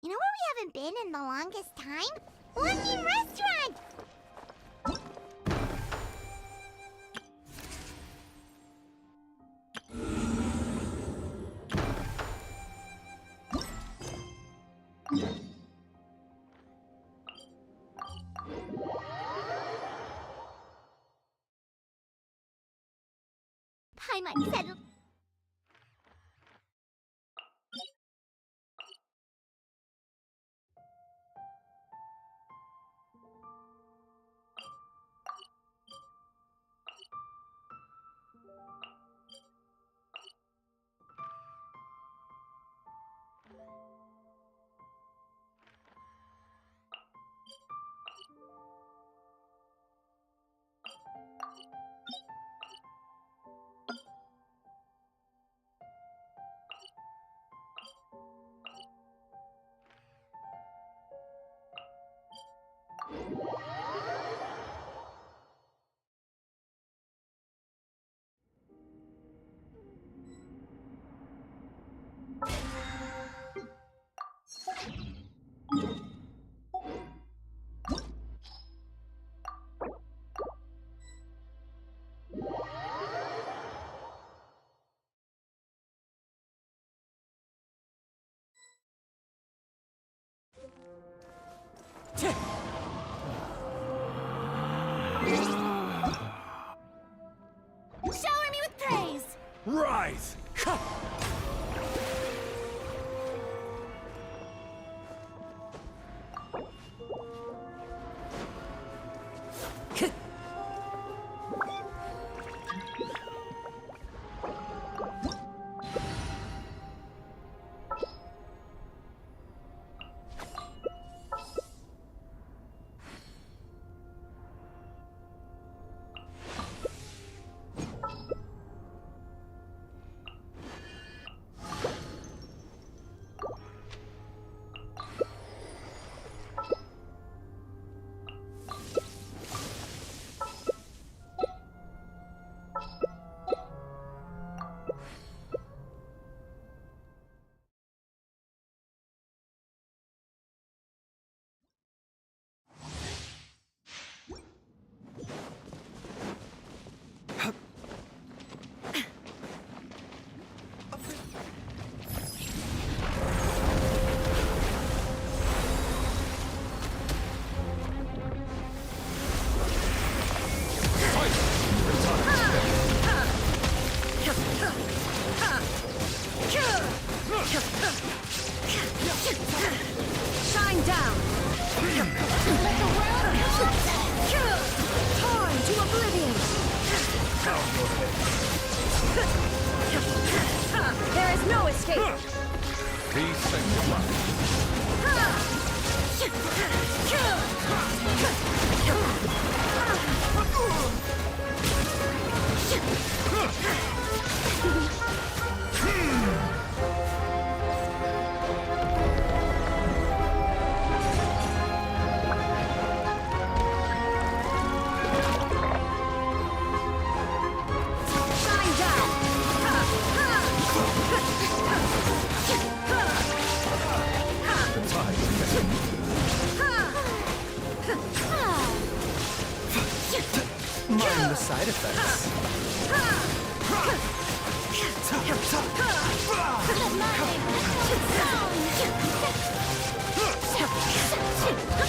You know where we haven't been in the longest time? London Restaurant! Paimon said... Shower me with praise! Rise! Shine down! Let the world torn to oblivion! There is no escape! Be sanctified. Mind the side effects.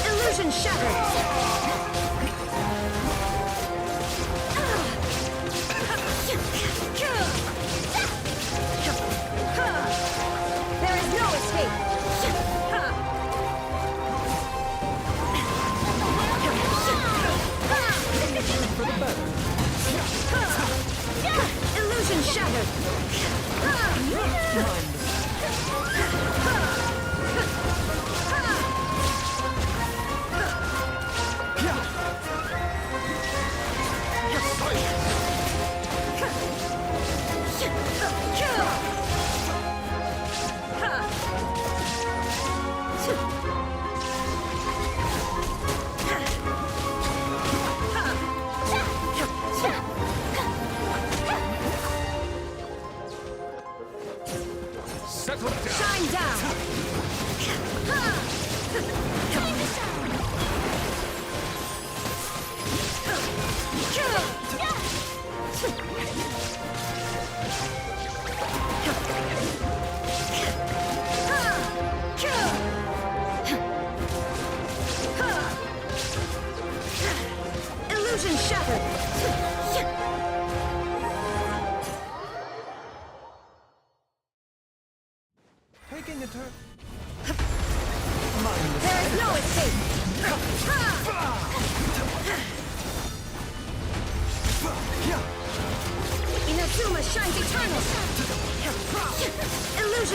Illusion shattered! There is no escape! For the better. Illusion shattered!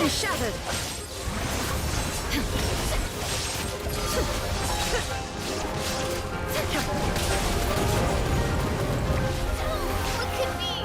Foundation shattered! Look at me!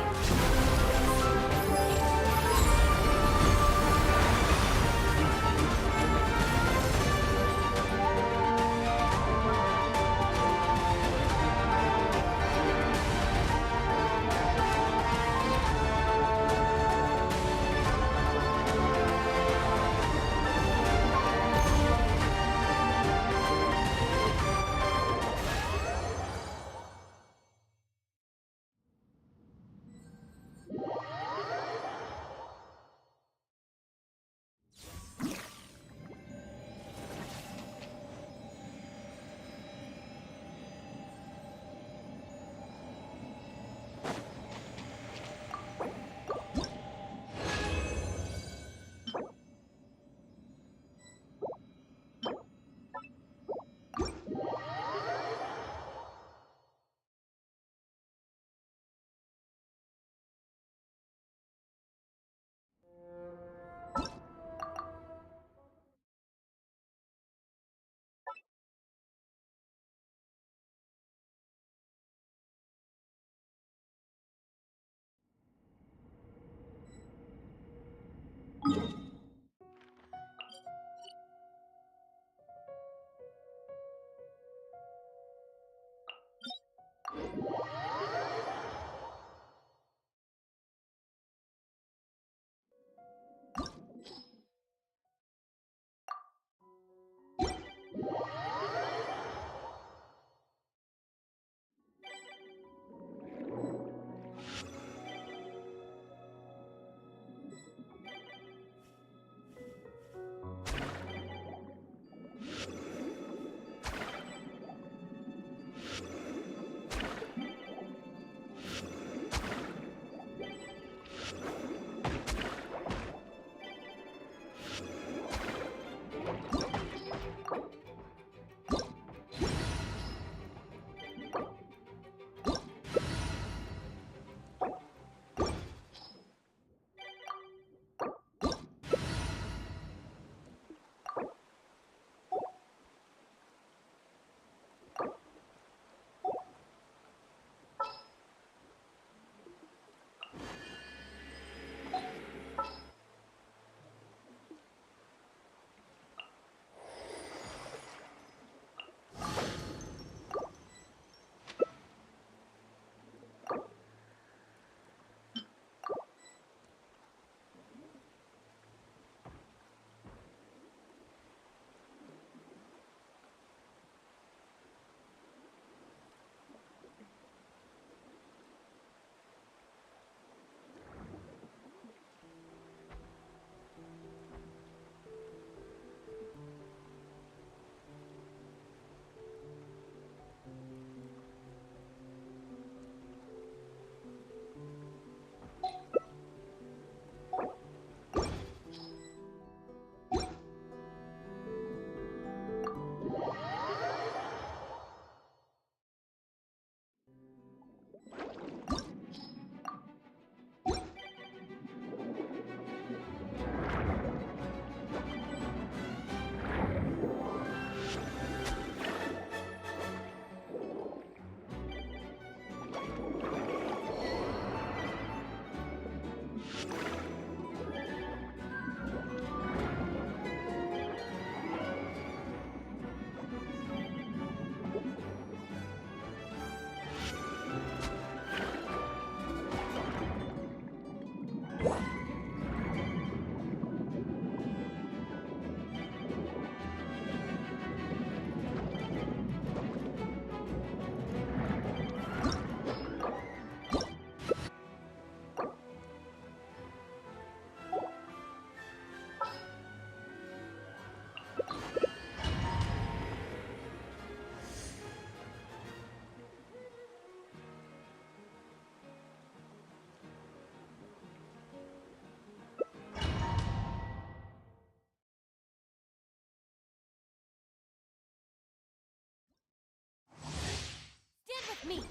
Me!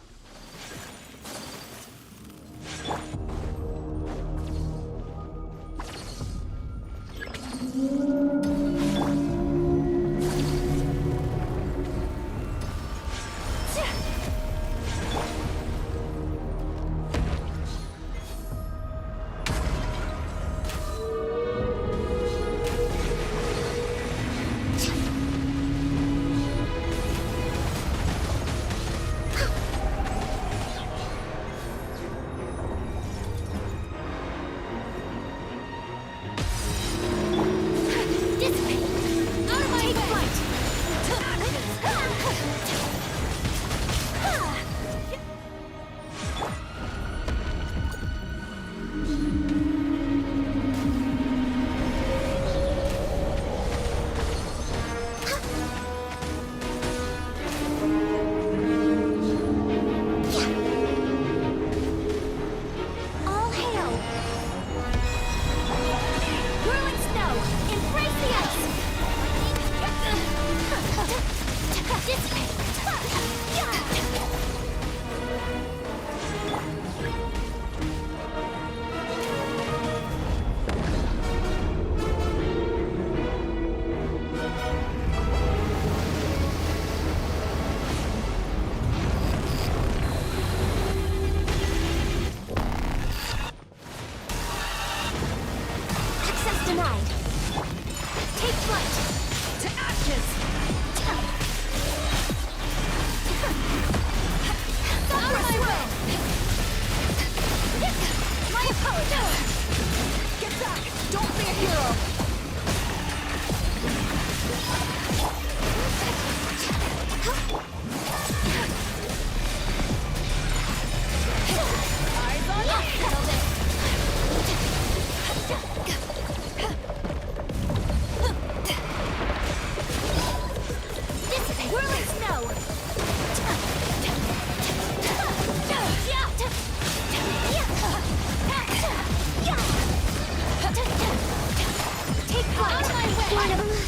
Access denied. Take flight. To ashes. Out of my way. My apologies. Get back. Don't be a hero. Eyes on you. Whirling snow! Take flight! Out of my way!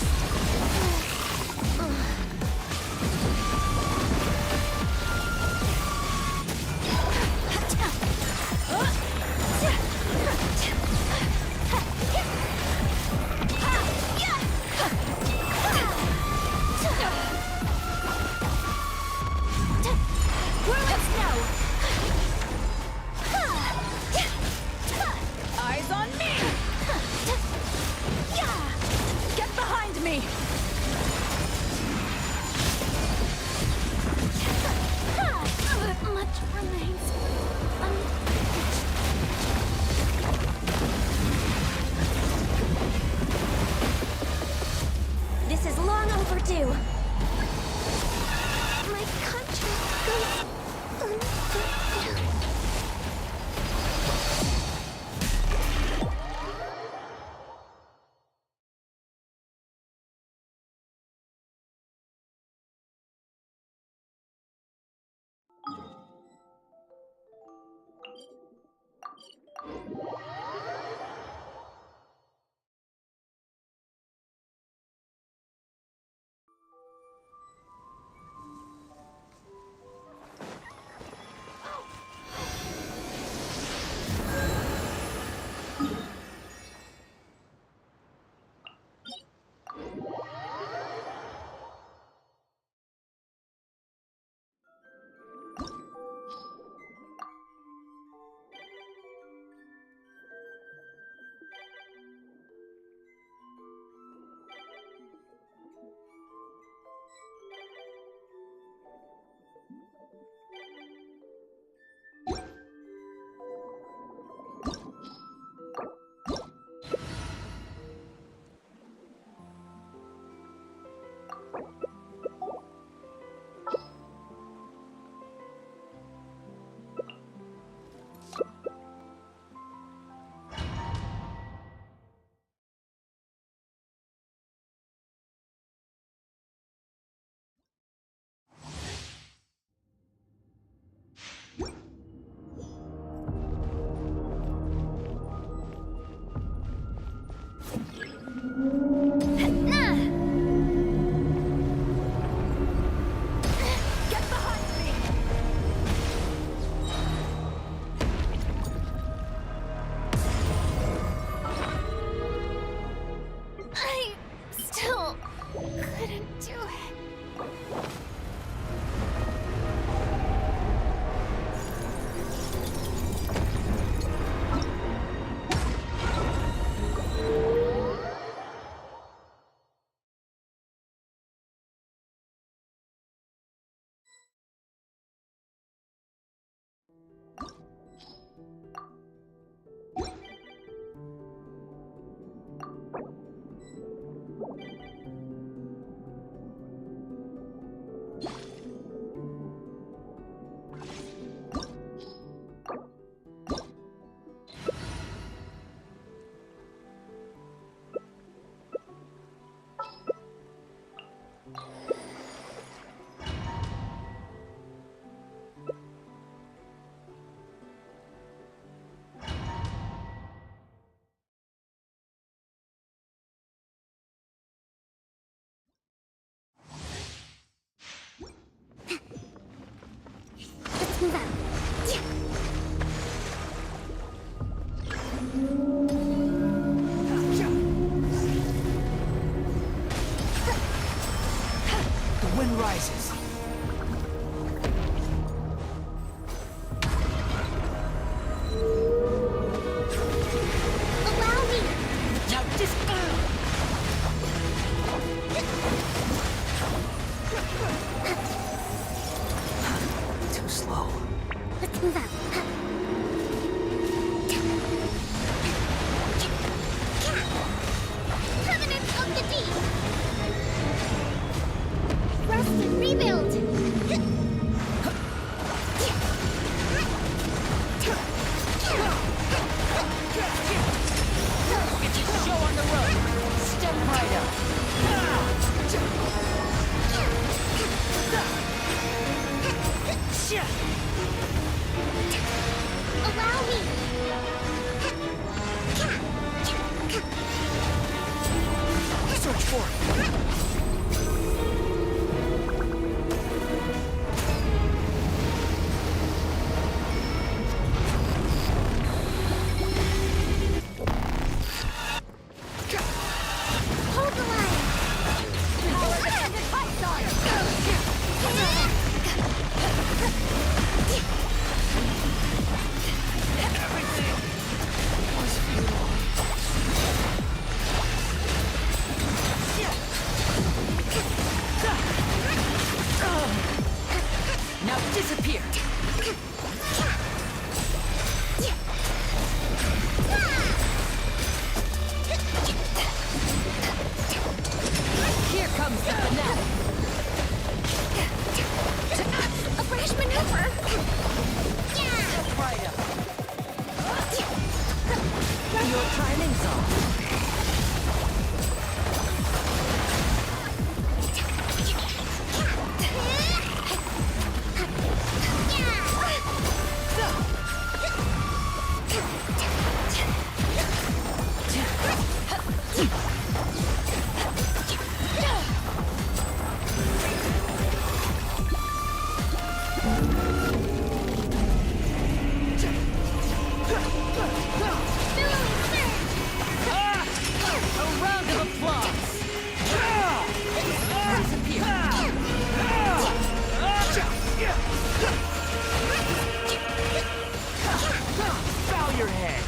move out. The wind rises. Allow me. Now just Too slow. Let's move out. Covenant of the Deep. Rest and rebuild. get your show on the road. Step right up. Allow me. Search for it. Hold the line. Power dependent python. Now disappear. Here comes the finale. A brash maneuver. Step right up. Your timing's off. A round of applause. Disappear. Bow your head.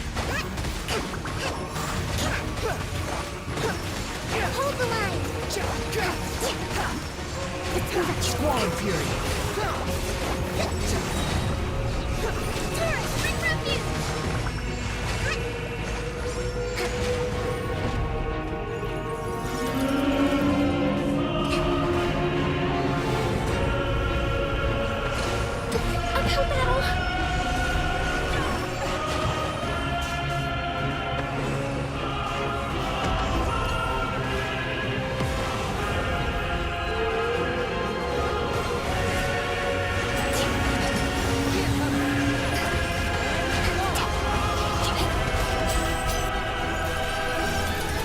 Hold the line. Squall Fury. Taurus, bring refuge. Uphill battle.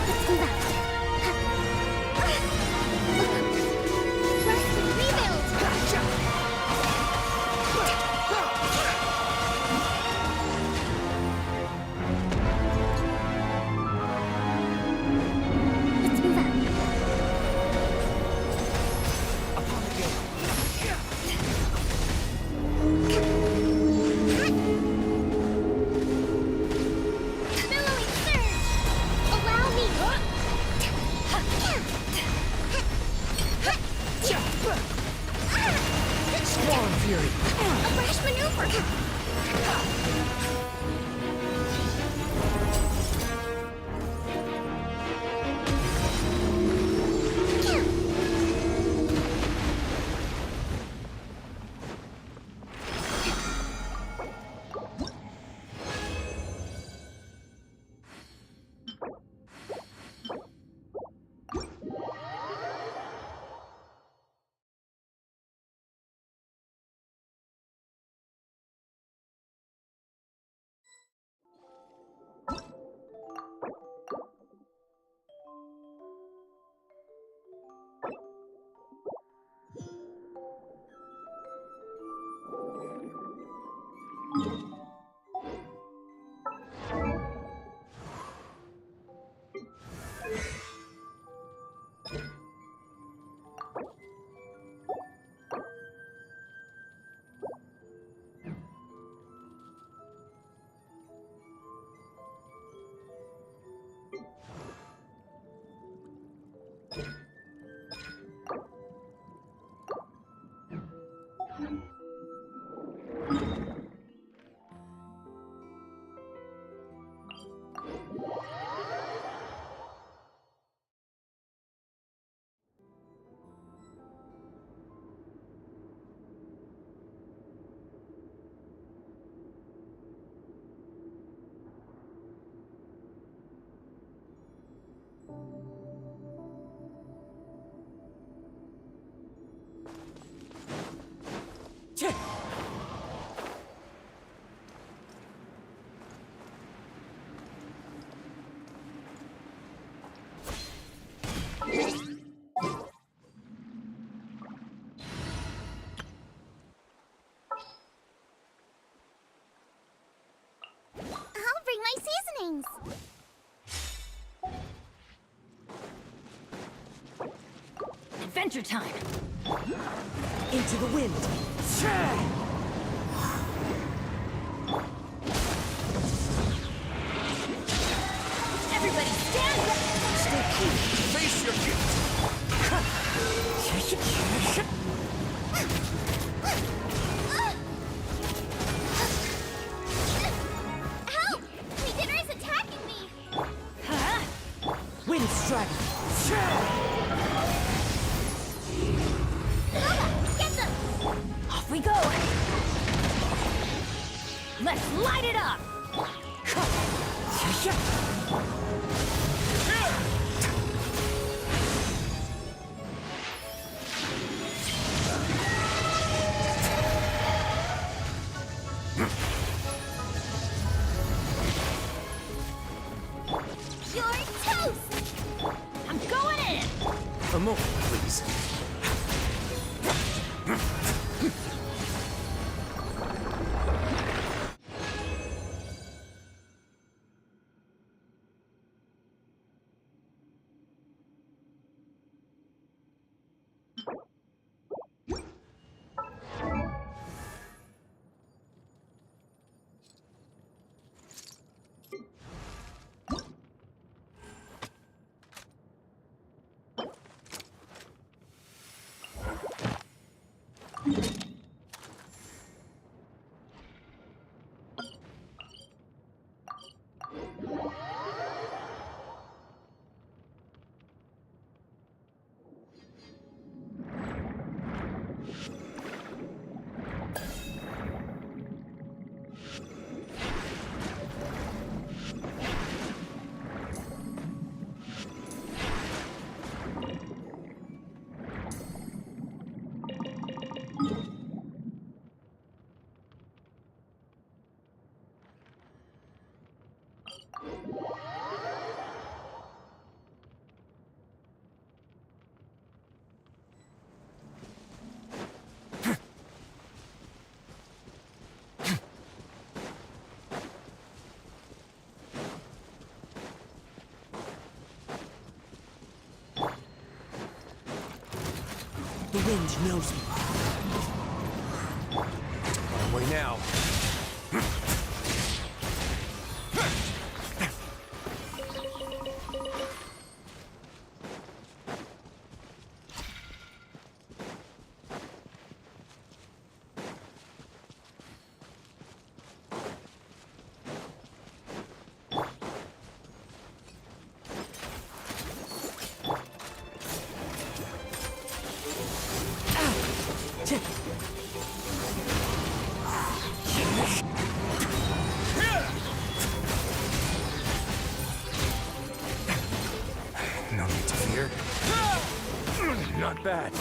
Let's move out. Rest and rebuild. Let's move out. Upon the gate. Billowing surge. Allow me. Squall Fury. A brash maneuver. I'll bring my seasonings. Adventure time! Into the wind. Everybody stand up! Stay cool. Face your gift. Help! Beginner is attacking me! Huh? Wind dragon. Get them! Off we go! Let's light it up! You're toast! I'm going in! A moment, please. The wind knows me. On my way now. No need to fear. Not bad.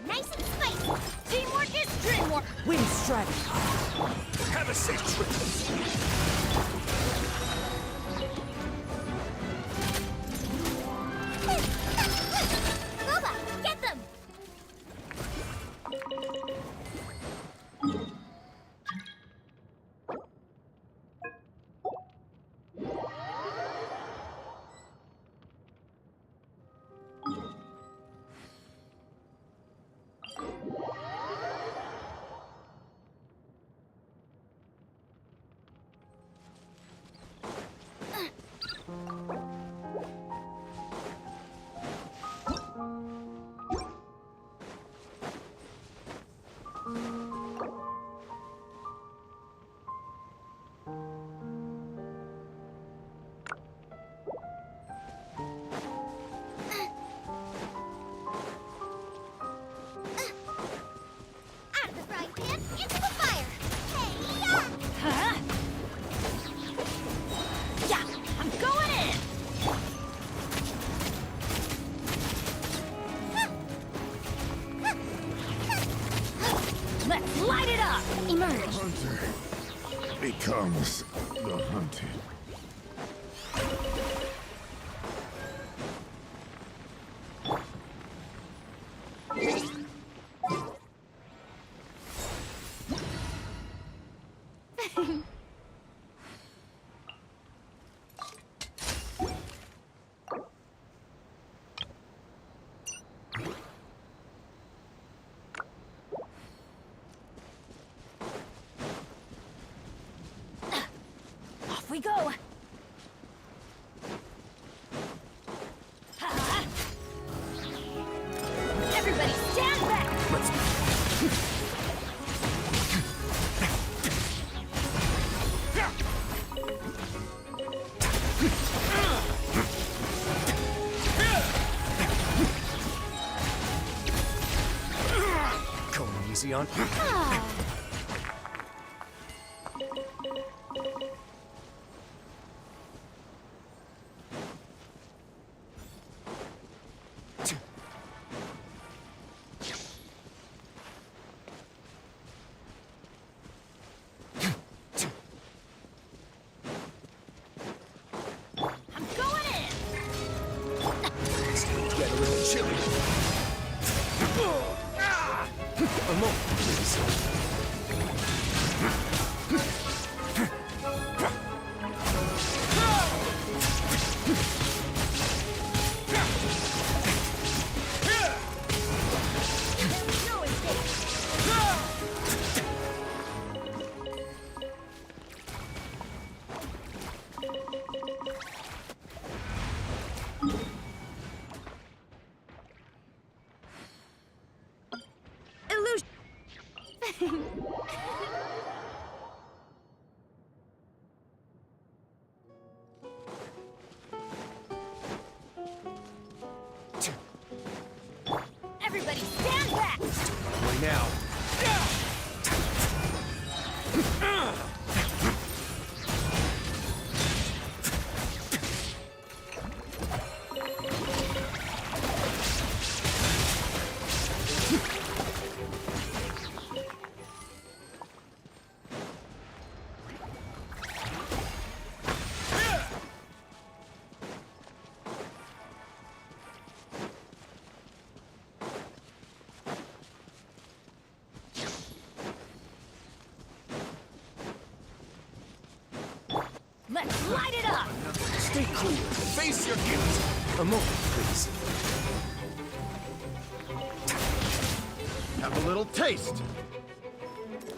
Nice and strategy. Have a safe trip. Boba, get them! Out of the frying pan, into the fire! Hey-ya! Huh? Yeah, I'm going in! Let's light it up! Emerge! Hunter becomes the hunted. Off we go! Ha! Everybody stand back! Let's going easy on. I'm going in! Get a little chilly. A moment, please. No escape! Illusion! Everybody stand back! Way now. Let's light it up! Stay cool. Face your guilt. A moment, please. Have a little taste.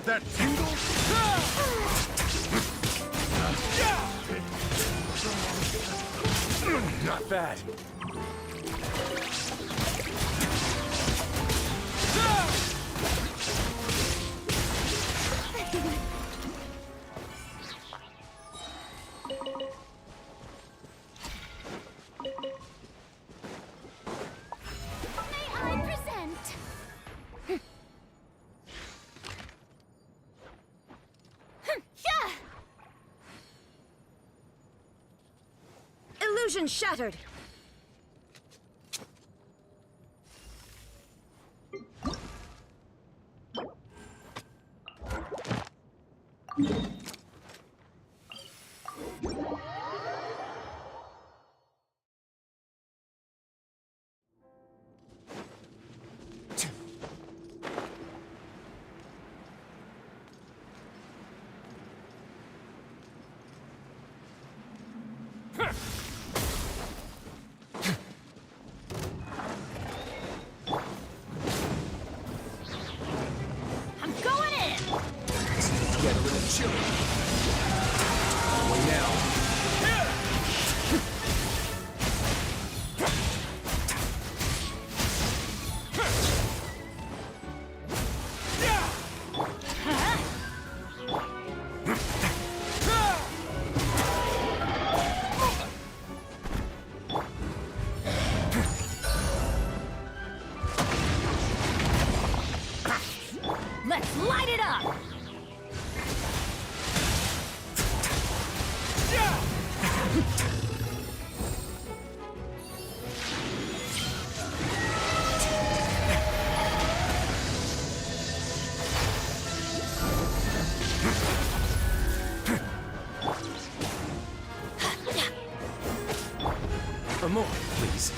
That tingle? Not bad. May I present? Yeah! Illusion shattered! get a little chilly. Going now. Let's light it up! More, please.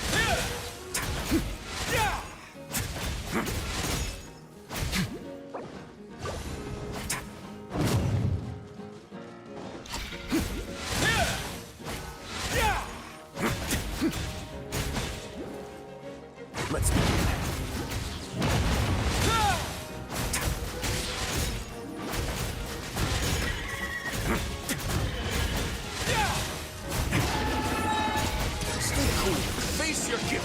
Let's begin. Stay cool. Face your guilt.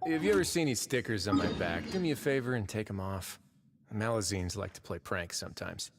Have you ever seen these stickers on my back? Do me a favor and take them off. Malazines like to play pranks sometimes.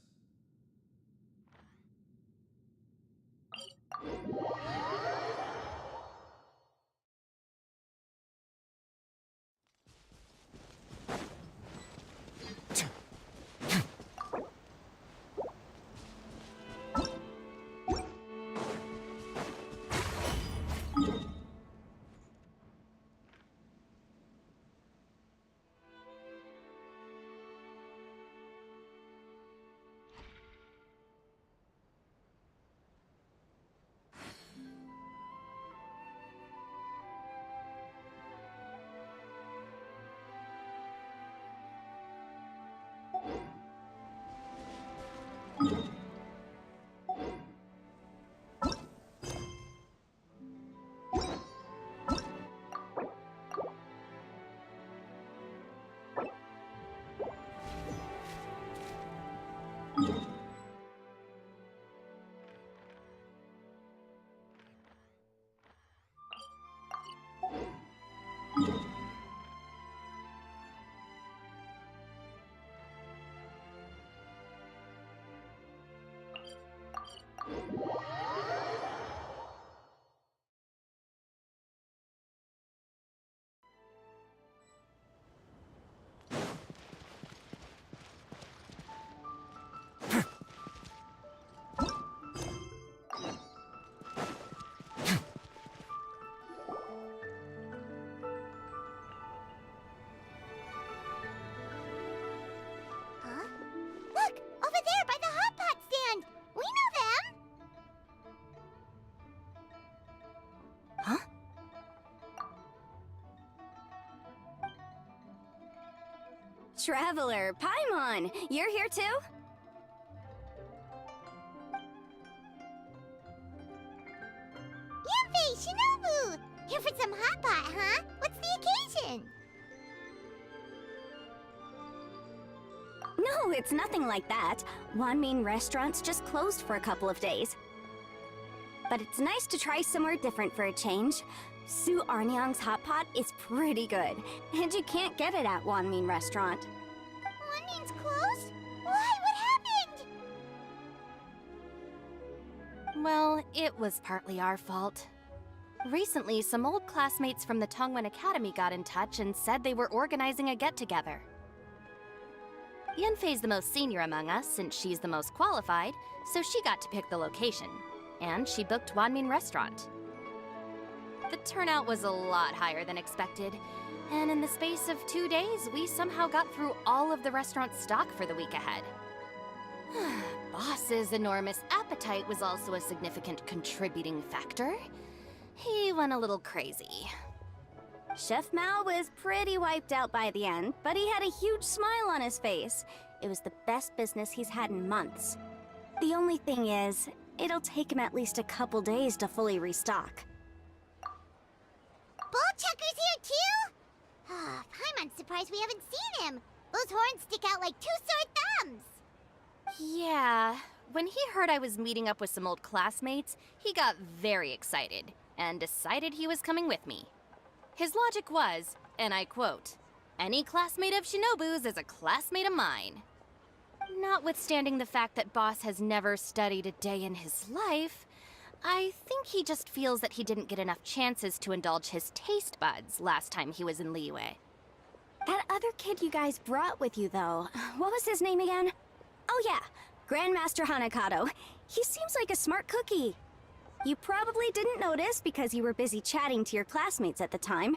Look! Over there by the hot pot stand! We know them! Huh? Traveler, Paimon, you're here too? Yanfei, Shinobu! Here for some hot pot, huh? What's the occasion? No, it's nothing like that. Wanmin Restaurant's just closed for a couple of days. But it's nice to try somewhere different for a change. Su Arnyang's hot pot is pretty good, and you can't get it at Wanmin Restaurant. Wanmin's closed? Why? What happened? Well, it was partly our fault. Recently, some old classmates from the Tongwen Academy got in touch and said they were organizing a get-together. Yenfei's the most senior among us since she's the most qualified, so she got to pick the location. And she booked Wanmin Restaurant. The turnout was a lot higher than expected, and in the space of 2 days, we somehow got through all of the restaurant's stock for the week ahead. Boss's enormous appetite was also a significant contributing factor. He went a little crazy. Chef Mao was pretty wiped out by the end, but he had a huge smile on his face. It was the best business he's had in months. The only thing is, it'll take him at least a couple days to fully restock. Bullchucker's here too? I'm surprised we haven't seen him. Those horns stick out like two sore thumbs. Yeah, when he heard I was meeting up with some old classmates, he got very excited and decided he was coming with me. His logic was, and I quote, "Any classmate of Shinobu's is a classmate of mine." Notwithstanding the fact that Boss has never studied a day in his life, I think he just feels that he didn't get enough chances to indulge his taste buds last time he was in Liyue. That other kid you guys brought with you, though, what was his name again? Oh yeah, Grandmaster Hanakato. He seems like a smart cookie. You probably didn't notice because you were busy chatting to your classmates at the time,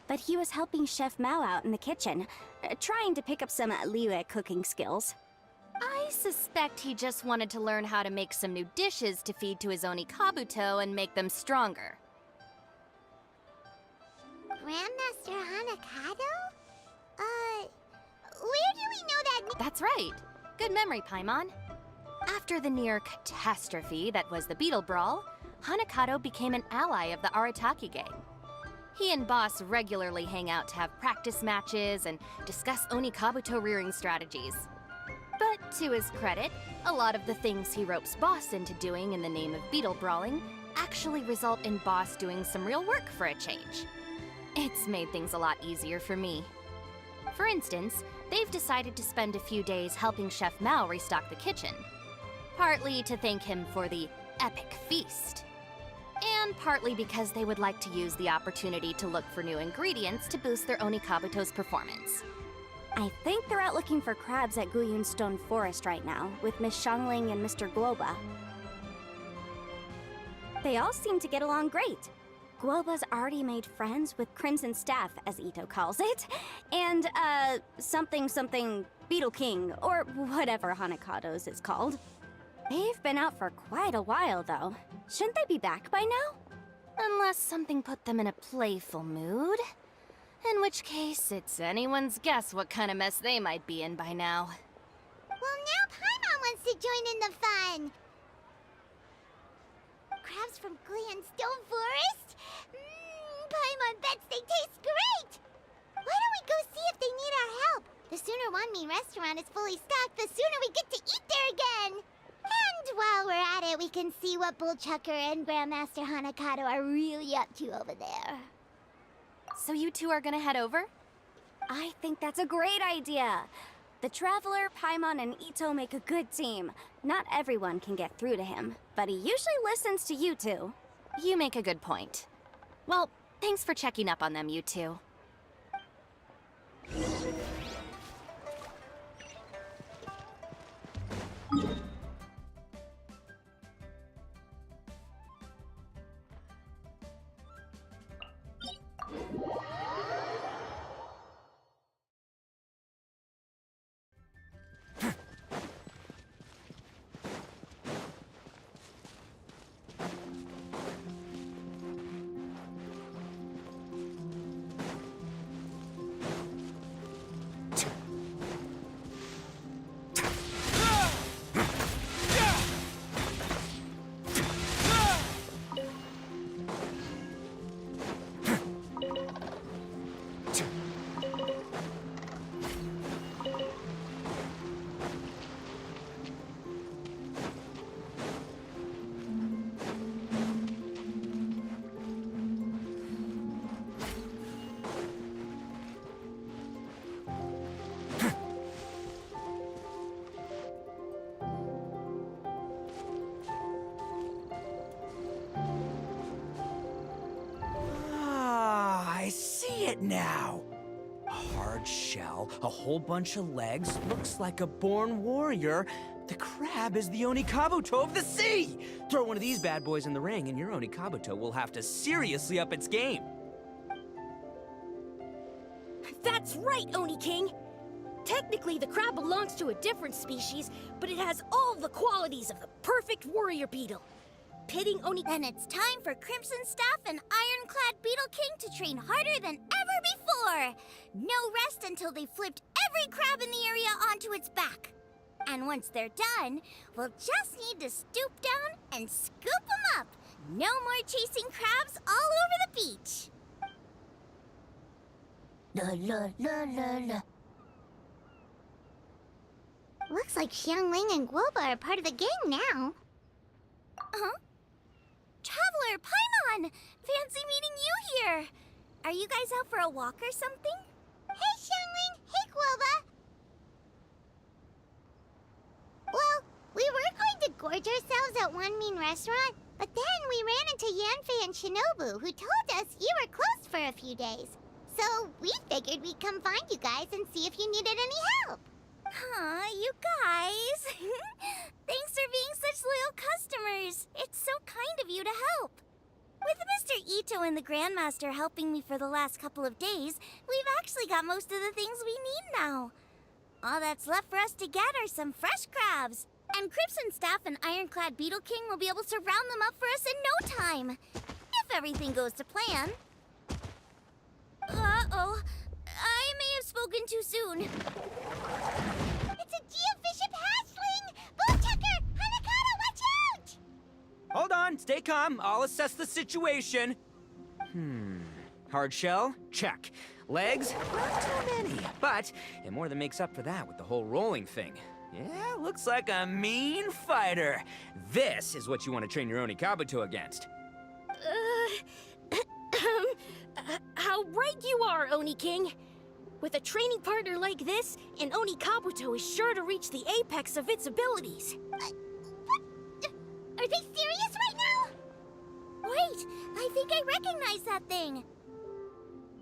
but he was helping Chef Mao out in the kitchen, trying to pick up some Liyue cooking skills. I suspect he just wanted to learn how to make some new dishes to feed to his Onikabuto and make them stronger. Grandmaster Hanakato? Where do we know that That's right. Good memory, Paimon. After the near catastrophe that was the Beetle Brawl, Hanakato became an ally of the Arataki gang. He and Boss regularly hang out to have practice matches and discuss Onikabuto rearing strategies. But to his credit, a lot of the things he ropes Boss into doing in the name of beetle brawling actually result in Boss doing some real work for a change. It's made things a lot easier for me. For instance, they've decided to spend a few days helping Chef Mao restock the kitchen. Partly to thank him for the epic feast. And partly because they would like to use the opportunity to look for new ingredients to boost their Onikabuto's performance. I think they're out looking for crabs at Guyun Stone Forest right now, with Miss Shangling and Mr. Globa. They all seem to get along great. Guoba's already made friends with Crimson Staff, as Ito calls it, and, something Beetle King, or whatever Hanakado's is called. They've been out for quite a while, though. Shouldn't they be back by now? Unless something put them in a playful mood. In which case, it's anyone's guess what kind of mess they might be in by now. Well, now Paimon wants to join in the fun. Crabs from Guyun Stone Forest? Paimon bets they taste great! Why don't we go see if they need our help? The sooner Wanmin Restaurant is fully stocked, the sooner we get to eat there again! And while we're at it, we can see what Bullchucker and Grandmaster Hanakato are really up to over there. So you two are gonna head over? I think that's a great idea. The Traveler, Paimon, and Ito make a good team. Not everyone can get through to him, but he usually listens to you two. You make a good point. Well, thanks for checking up on them, you two. I see it now. A hard hard shell, a whole bunch of legs, looks like a born warrior. The crab is the Onikabuto of the sea! Throw one of these bad boys in the ring and your Onikabuto will have to seriously up its game. That's right, Oni King! Technically, the crab belongs to a different species, but it has all the qualities of the perfect warrior beetle. Pitting Oni... Then it's time for Crimson Staff and Ironclad Beetle King to train harder than ever before! No rest until they've flipped every crab in the area onto its back. And once they're done, we'll just need to stoop down and scoop them up. No more chasing crabs all over the beach. La la la la la. Looks like Xiangling and Guoba are part of the gang now. Huh? Traveler, Paimon! Fancy meeting you here! Are you guys out for a walk or something? Hey, Xiangling! Hey, Guoba! Well, we were going to gorge ourselves at One Mean Restaurant, but then we ran into Yanfei and Shinobu, who told us you were closed for a few days. So we figured we'd come find you guys and see if you needed any help. Aw, you guys. Thanks for being such loyal customers. It's so kind of you to help. With Mr. Ito and the Grandmaster helping me for the last couple of days, we've actually got most of the things we need now. All that's left for us to get are some fresh crabs. And Crimson Staff and Ironclad Beetle King will be able to round them up for us in no time. If everything goes to plan. Uh-oh. I may have spoken too soon. It's a Geobishop hatchling! Bulltucker! Hanakata, watch out! Hold on, stay calm. I'll assess the situation. Hard shell? Check. Legs? Not too many. But it more than makes up for that with the whole rolling thing. Yeah, looks like a mean fighter. This is what you want to train your Onikabuto against. How right you are, Oni King! With a training partner like this, an Onikabuto is sure to reach the apex of its abilities. What? Are they serious right now? Wait, I think I recognize that thing.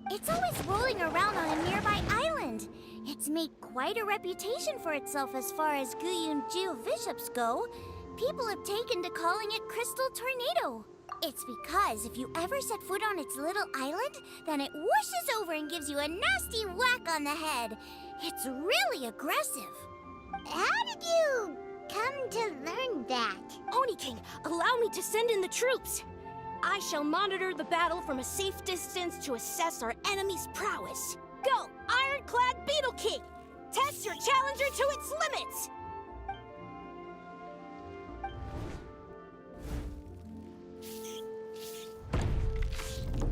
It's always rolling around on a nearby island. It's made quite a reputation for itself as far as Guyun Geobishops go. People have taken to calling it Crystal Tornado. It's because if you ever set foot on its little island, then it whooshes over and gives you a nasty whack on the head. It's really aggressive. How did you come to learn that? Oni King, allow me to send in the troops. I shall monitor the battle from a safe distance to assess our enemy's prowess. Go, Ironclad Beetle King! Test your challenger to its limits!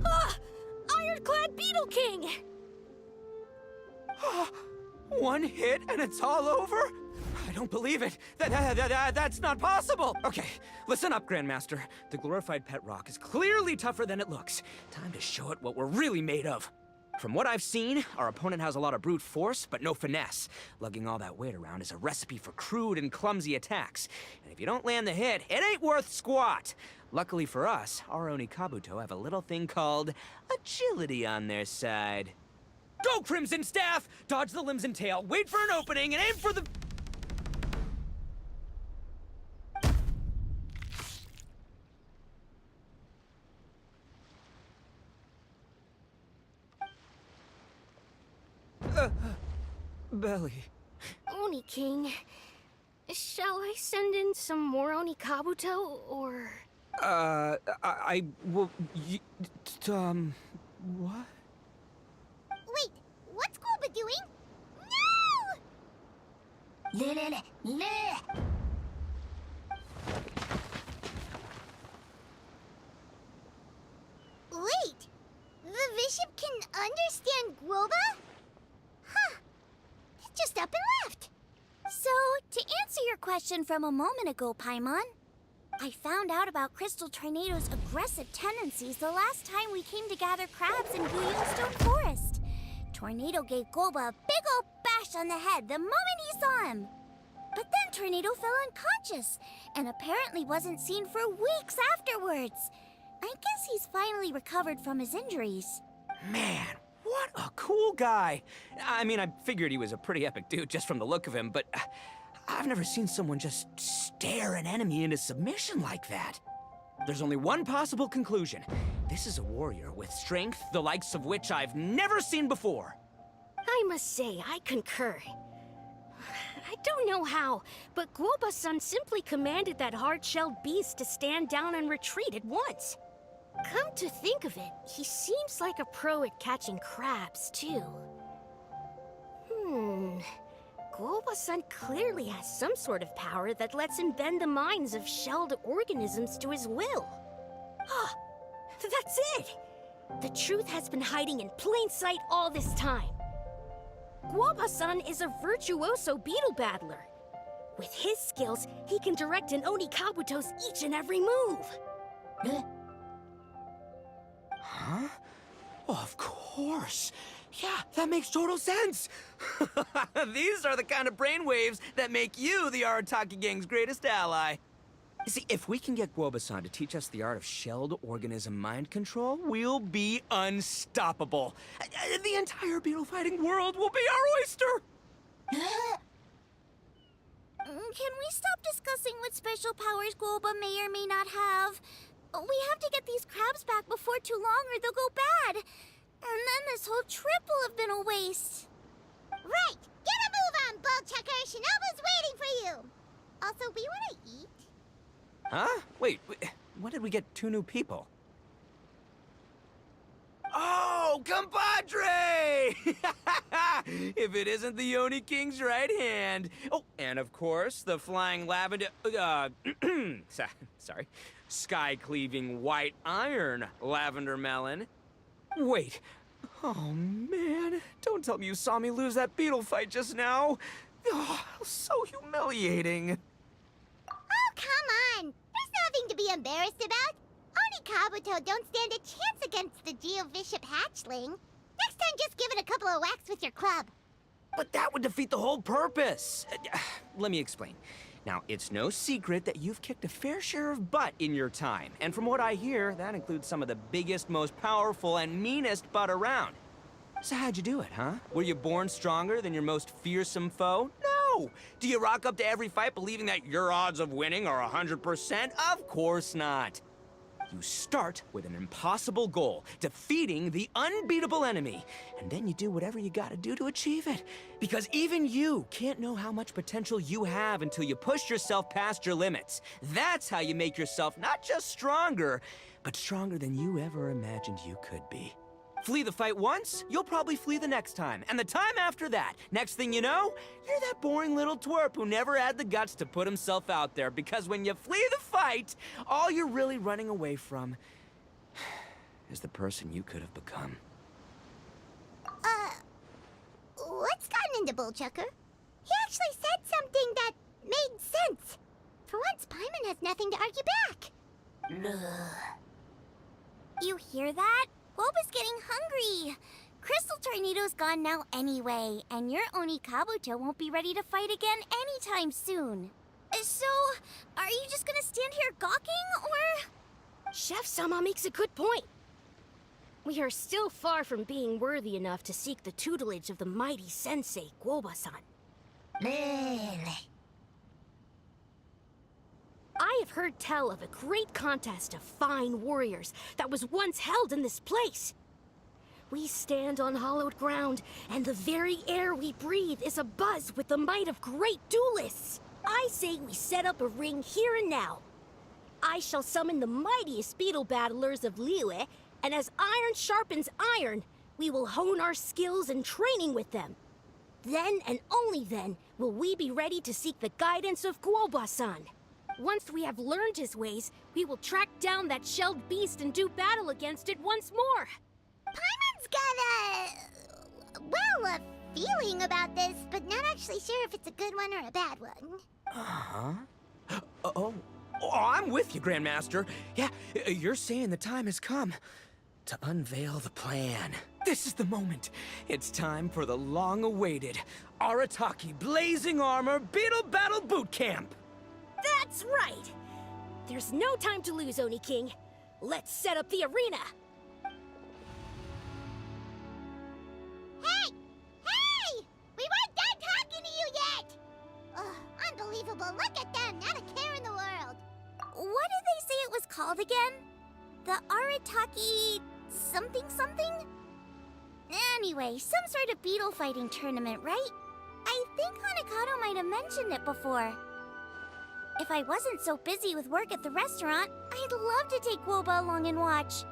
Ah! Ironclad Beetle King! One hit and it's all over? I don't believe it. That's not possible. Okay, listen up, Grandmaster. The glorified pet rock is clearly tougher than it looks. Time to show it what we're really made of. From what I've seen, our opponent has a lot of brute force, but no finesse. Lugging all that weight around is a recipe for crude and clumsy attacks. And if you don't land the hit, it ain't worth squat. Luckily for us, our Onikabuto have a little thing called agility on their side. Go, Crimson Staff! Dodge the limbs and tail, wait for an opening, and aim for the... belly. Oni King, shall I send in some more Onikabuto, or...? I will... what? Wait, what's Guoba doing? No! Wait, the bishop can understand Guoba? Huh. Just up and left. So, to answer your question from a moment ago, Paimon, I found out about Crystal Tornado's aggressive tendencies the last time we came to gather crabs in Guyunstone Forest. Tornado gave Guoba a big old bash on the head the moment he saw him. But then Tornado fell unconscious, and apparently wasn't seen for weeks afterwards. I guess he's finally recovered from his injuries. Man, What a cool guy. I mean, I figured he was a pretty epic dude just from the look of him, but I've never seen someone just stare an enemy into submission like that. There's only one possible conclusion. This is a warrior with strength the likes of which I've never seen before. I must say, I concur. I don't know how, but Guoba-san simply commanded that hard-shelled beast to stand down and retreat at once. Come to think of it, he seems like a pro at catching crabs, too. Guoba-san clearly has some sort of power that lets him bend the minds of shelled organisms to his will. Ah, that's it! The truth has been hiding in plain sight all this time. Guoba-san is a virtuoso beetle battler. With his skills, he can direct an Oni Kabuto's each and every move. Huh? Oh, of course. Yeah, that makes total sense. These are the kind of brainwaves that make you the Arataki Gang's greatest ally. You see, if we can get Guoba-san to teach us the art of shelled organism mind control, we'll be unstoppable. The entire beetle fighting world will be our oyster. Can we stop discussing what special powers Guoba may or may not have? We have to get these crabs back before too long or they'll go bad. And then this whole trip will have been a waste. Right! Get a move on, Bullchucker! Shinobu's waiting for you! Also, we want to eat. Huh? Wait, when did we get 2 new people? Oh, compadre! If it isn't the Oni King's right hand. Oh, and of course, the flying lavender... sorry. Sky-cleaving white iron lavender melon. Wait. Oh, man. Don't tell me you saw me lose that beetle fight just now. Oh, so humiliating. Oh, come on! There's nothing to be embarrassed about. Oni Kabuto don't stand a chance against the Geovishap hatchling. Next time, just give it a couple of whacks with your club. But that would defeat the whole purpose. Let me explain. Now, it's no secret that you've kicked a fair share of butt in your time. And from what I hear, that includes some of the biggest, most powerful, and meanest butt around. So how'd you do it, huh? Were you born stronger than your most fearsome foe? No! Do you rock up to every fight believing that your odds of winning are 100%? Of course not. You start with an impossible goal, defeating the unbeatable enemy. And then you do whatever you gotta do to achieve it. Because even you can't know how much potential you have until you push yourself past your limits. That's how you make yourself not just stronger, but stronger than you ever imagined you could be. Flee the fight once, you'll probably flee the next time. And the time after that, next thing you know, you're that boring little twerp who never had the guts to put himself out there. Because when you flee the fight, all you're really running away from is the person you could have become. What's gotten into Bullchucker? He actually said something that made sense. For once, Paimon has nothing to argue back. You hear that? Boba's getting hungry. Crystal Tornado's gone now anyway, and your Oni Kabuto won't be ready to fight again anytime soon. So, are you just gonna stand here gawking, or...? Chef-sama makes a good point. We are still far from being worthy enough to seek the tutelage of the mighty sensei, Guoba-san. I have heard tell of a great contest of fine warriors that was once held in this place. We stand on hallowed ground, and the very air we breathe is abuzz with the might of great duelists. I say we set up a ring here and now. I shall summon the mightiest beetle battlers of Liyue, and as iron sharpens iron, we will hone our skills and training with them. Then and only then will we be ready to seek the guidance of Guoba-san. Once we have learned his ways, we will track down that shelled beast and do battle against it once more. Paimon's got a feeling about this, but not actually sure if it's a good one or a bad one. Uh-huh. Oh, I'm with you, Grandmaster. Yeah, you're saying the time has come to unveil the plan. This is the moment. It's time for the long-awaited Arataki Blazing Armor Beetle Battle Boot Camp. That's right! There's no time to lose, Oni King. Let's set up the arena! Shinobu, look at them, not a care in the world. What did they say it was called again? The Arataki something something? Anyway, some sort of beetle fighting tournament, right? I think Hanakato might have mentioned it before. If I wasn't so busy with work at the restaurant, I'd love to take Woba along and watch.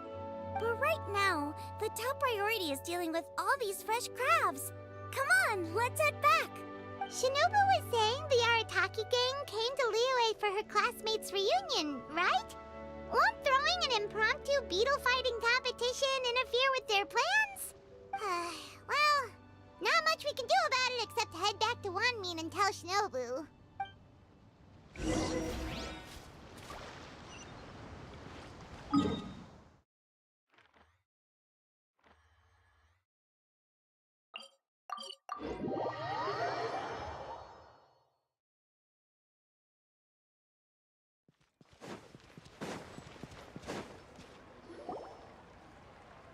But right now, the top priority is dealing with all these fresh crabs. Come on, let's head back. Shinobu was saying the Arataki gang came to Liyue for her classmates' reunion, right? Won't throwing an impromptu beetle fighting competition interfere with their plans? Well, not much we can do about it except head back to Wanmin and tell Shinobu.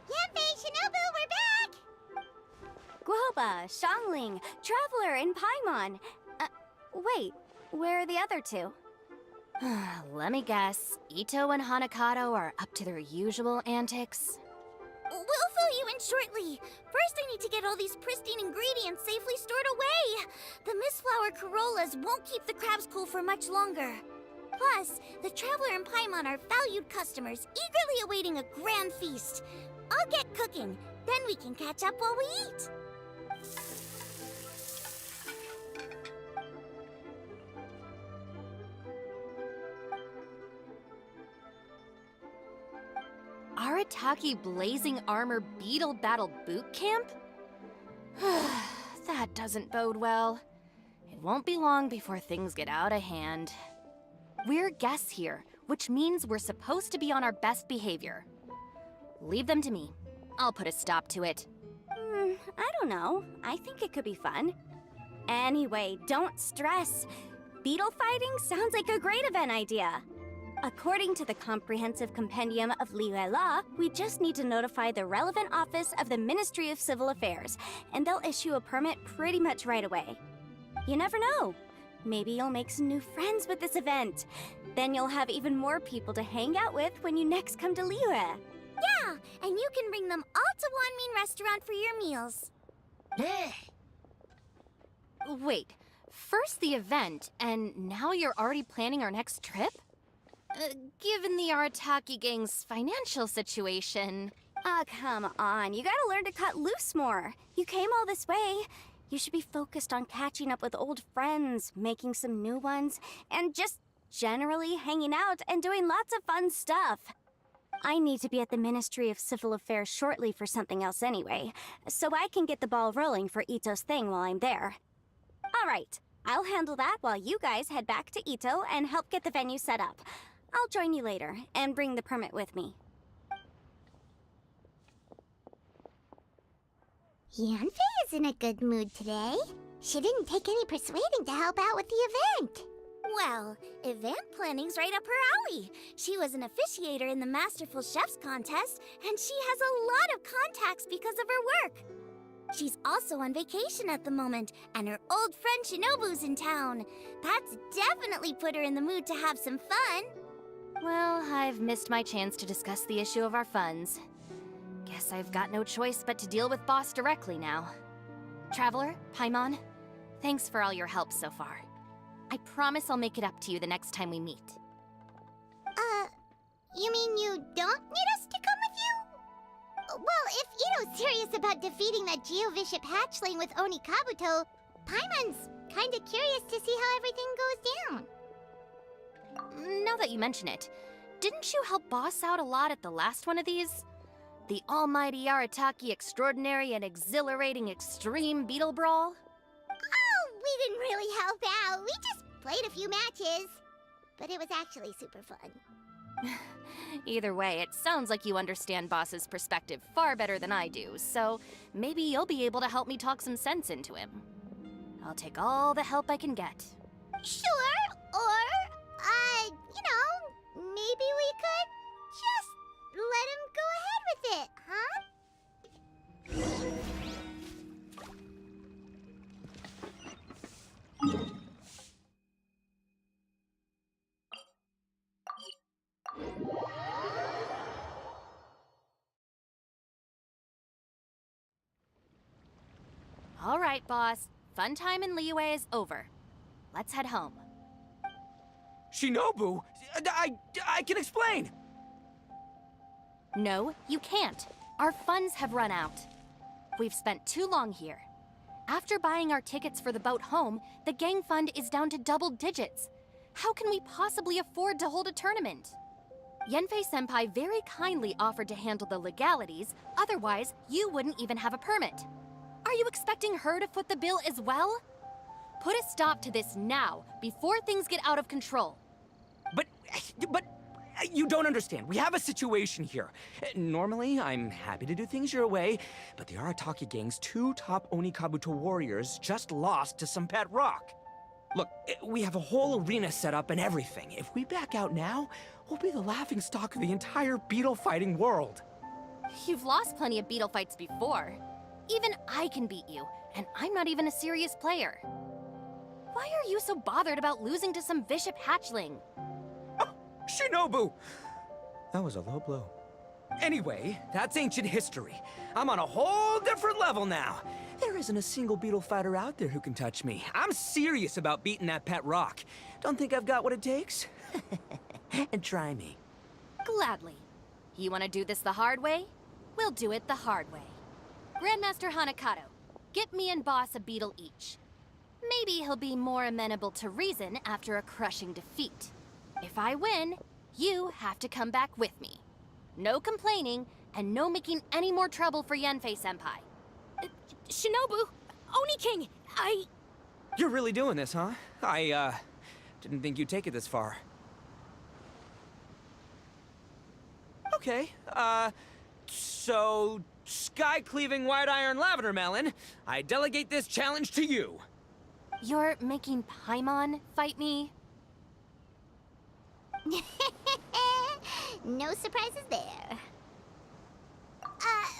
Yanbei, Shinobu, we're back! Guoba, Xiangling, Traveler, and Paimon. Wait, where are the other two? Let me guess. Ito and Hanakato are up to their usual antics? We'll fill you in shortly. First, I need to get all these pristine ingredients safely stored away. The Mistflower Corollas won't keep the crabs cool for much longer. Plus, the Traveler and Paimon are valued customers, eagerly awaiting a grand feast. I'll get cooking, then we can catch up while we eat. Arataki Blazing Armor Beetle Battle Boot Camp? That doesn't bode well. It won't be long before things get out of hand. We're guests here, which means we're supposed to be on our best behavior. Leave them to me. I'll put a stop to it. I don't know. I think it could be fun. Anyway, don't stress. Beetle fighting sounds like a great event idea. According to the Comprehensive Compendium of Liyue Law, we just need to notify the relevant office of the Ministry of Civil Affairs, and they'll issue a permit pretty much right away. You never know. Maybe you'll make some new friends with this event. Then you'll have even more people to hang out with when you next come to Liyue. Yeah, and you can bring them all to Wanmin Restaurant for your meals. Wait, first the event, and now you're already planning our next trip? Given the Arataki gang's financial situation... Oh, come on. You gotta learn to cut loose more. You came all this way. You should be focused on catching up with old friends, making some new ones, and just generally hanging out and doing lots of fun stuff. I need to be at the Ministry of Civil Affairs shortly for something else anyway, so I can get the ball rolling for Ito's thing while I'm there. All right, I'll handle that while you guys head back to Ito and help get the venue set up. I'll join you later and bring the permit with me. Yanfei is in a good mood today. She didn't take any persuading to help out with the event. Well, event planning's right up her alley. She was an officiator in the Masterful Chefs contest, and she has a lot of contacts because of her work. She's also on vacation at the moment, and her old friend Shinobu's in town. That's definitely put her in the mood to have some fun. Well, I've missed my chance to discuss the issue of our funds. Guess I've got no choice but to deal with Boss directly now. Traveler, Paimon, thanks for all your help so far. I promise I'll make it up to you the next time we meet. You mean you don't need us to come with you? Well, if Ito's serious about defeating that Geovishap hatchling with Oni Kabuto, Paimon's kinda curious to see how everything goes down. Now that you mention it, didn't you help Boss out a lot at the last one of these? The almighty Arataki extraordinary and exhilarating extreme beetle brawl? Oh, we didn't really help out. We just played a few matches. But it was actually super fun. Either way, it sounds like you understand Boss's perspective far better than I do, so maybe you'll be able to help me talk some sense into him. I'll take all the help I can get. Sure, or, maybe we could just let him go ahead with it, huh? right, boss. Fun time in Liyue is over. Let's head home. Shinobu, I can explain. No, you can't. Our funds have run out. We've spent too long here. After buying our tickets for the boat home, the gang fund is down to double digits. How can we possibly afford to hold a tournament? Yenfei-senpai very kindly offered to handle the legalities, otherwise you wouldn't even have a permit. Are you expecting her to foot the bill as well? Put a stop to this now, before things get out of control. But you don't understand. We have a situation here. Normally, I'm happy to do things your way, but the Arataki gang's 2 top Onikabuto warriors just lost to some pet rock. Look, we have a whole arena set up and everything. If we back out now, we'll be the laughingstock of the entire beetle fighting world. You've lost plenty of beetle fights before. Even I can beat you, and I'm not even a serious player. Why are you so bothered about losing to some bishop hatchling? Shinobu! That was a low blow. Anyway, that's ancient history. I'm on a whole different level now. There isn't a single beetle fighter out there who can touch me. I'm serious about beating that pet rock. Don't think I've got what it takes? And try me. Gladly. You want to do this the hard way? We'll do it the hard way. Grandmaster Hanakato, get me and Boss a beetle each. Maybe he'll be more amenable to reason after a crushing defeat. If I win, you have to come back with me. No complaining, and no making any more trouble for Yenfei-senpai. Shinobu, Oni King, You're really doing this, huh? I didn't think you'd take it this far. Okay, so sky-cleaving white iron lavender melon, I delegate this challenge to you. You're making Paimon fight me? No surprises there.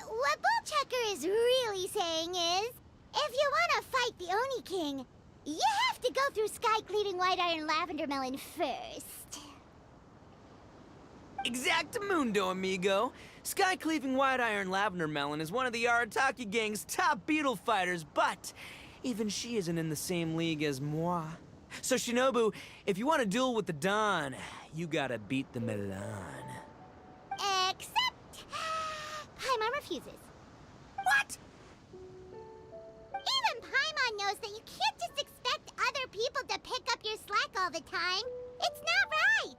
What Bullchecker is really saying is, if you want to fight the Oni King, you have to go through sky-cleaving white iron lavender melon first. Exactamundo, amigo. Sky-cleaving white iron lavender melon is one of the Arataki gang's top beetle fighters, but even she isn't in the same league as moi. So Shinobu, if you want to duel with the Don, you gotta beat the Milan. Except... Paimon refuses. What? Even Paimon knows that you can't just expect other people to pick up your slack all the time. It's not right.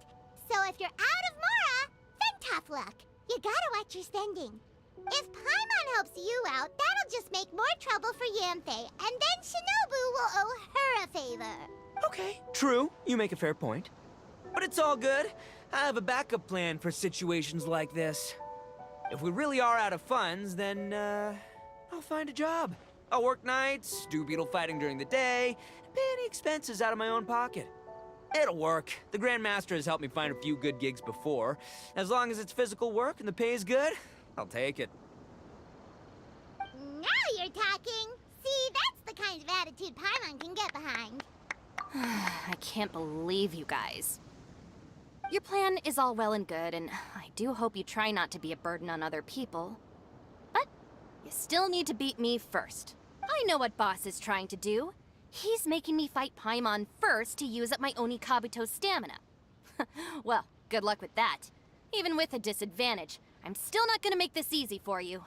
So if you're out of Mora, then tough luck. You gotta watch your spending. If Paimon helps you out, that'll just make more trouble for Yanfei, and then Shinobu will owe her a favor. Okay, true. You make a fair point. But it's all good. I have a backup plan for situations like this. If we really are out of funds, then, I'll find a job. I'll work nights, do beetle fighting during the day, and pay any expenses out of my own pocket. It'll work. The Grandmaster has helped me find a few good gigs before. As long as it's physical work and the pay is good, I'll take it. Now you're talking. See, that's the kind of attitude Paimon can get behind. I can't believe you guys. Your plan is all well and good, and I do hope you try not to be a burden on other people. But you still need to beat me first. I know what Boss is trying to do. He's making me fight Paimon first to use up my Onikabuto stamina. Well, good luck with that. Even with a disadvantage, I'm still not gonna make this easy for you.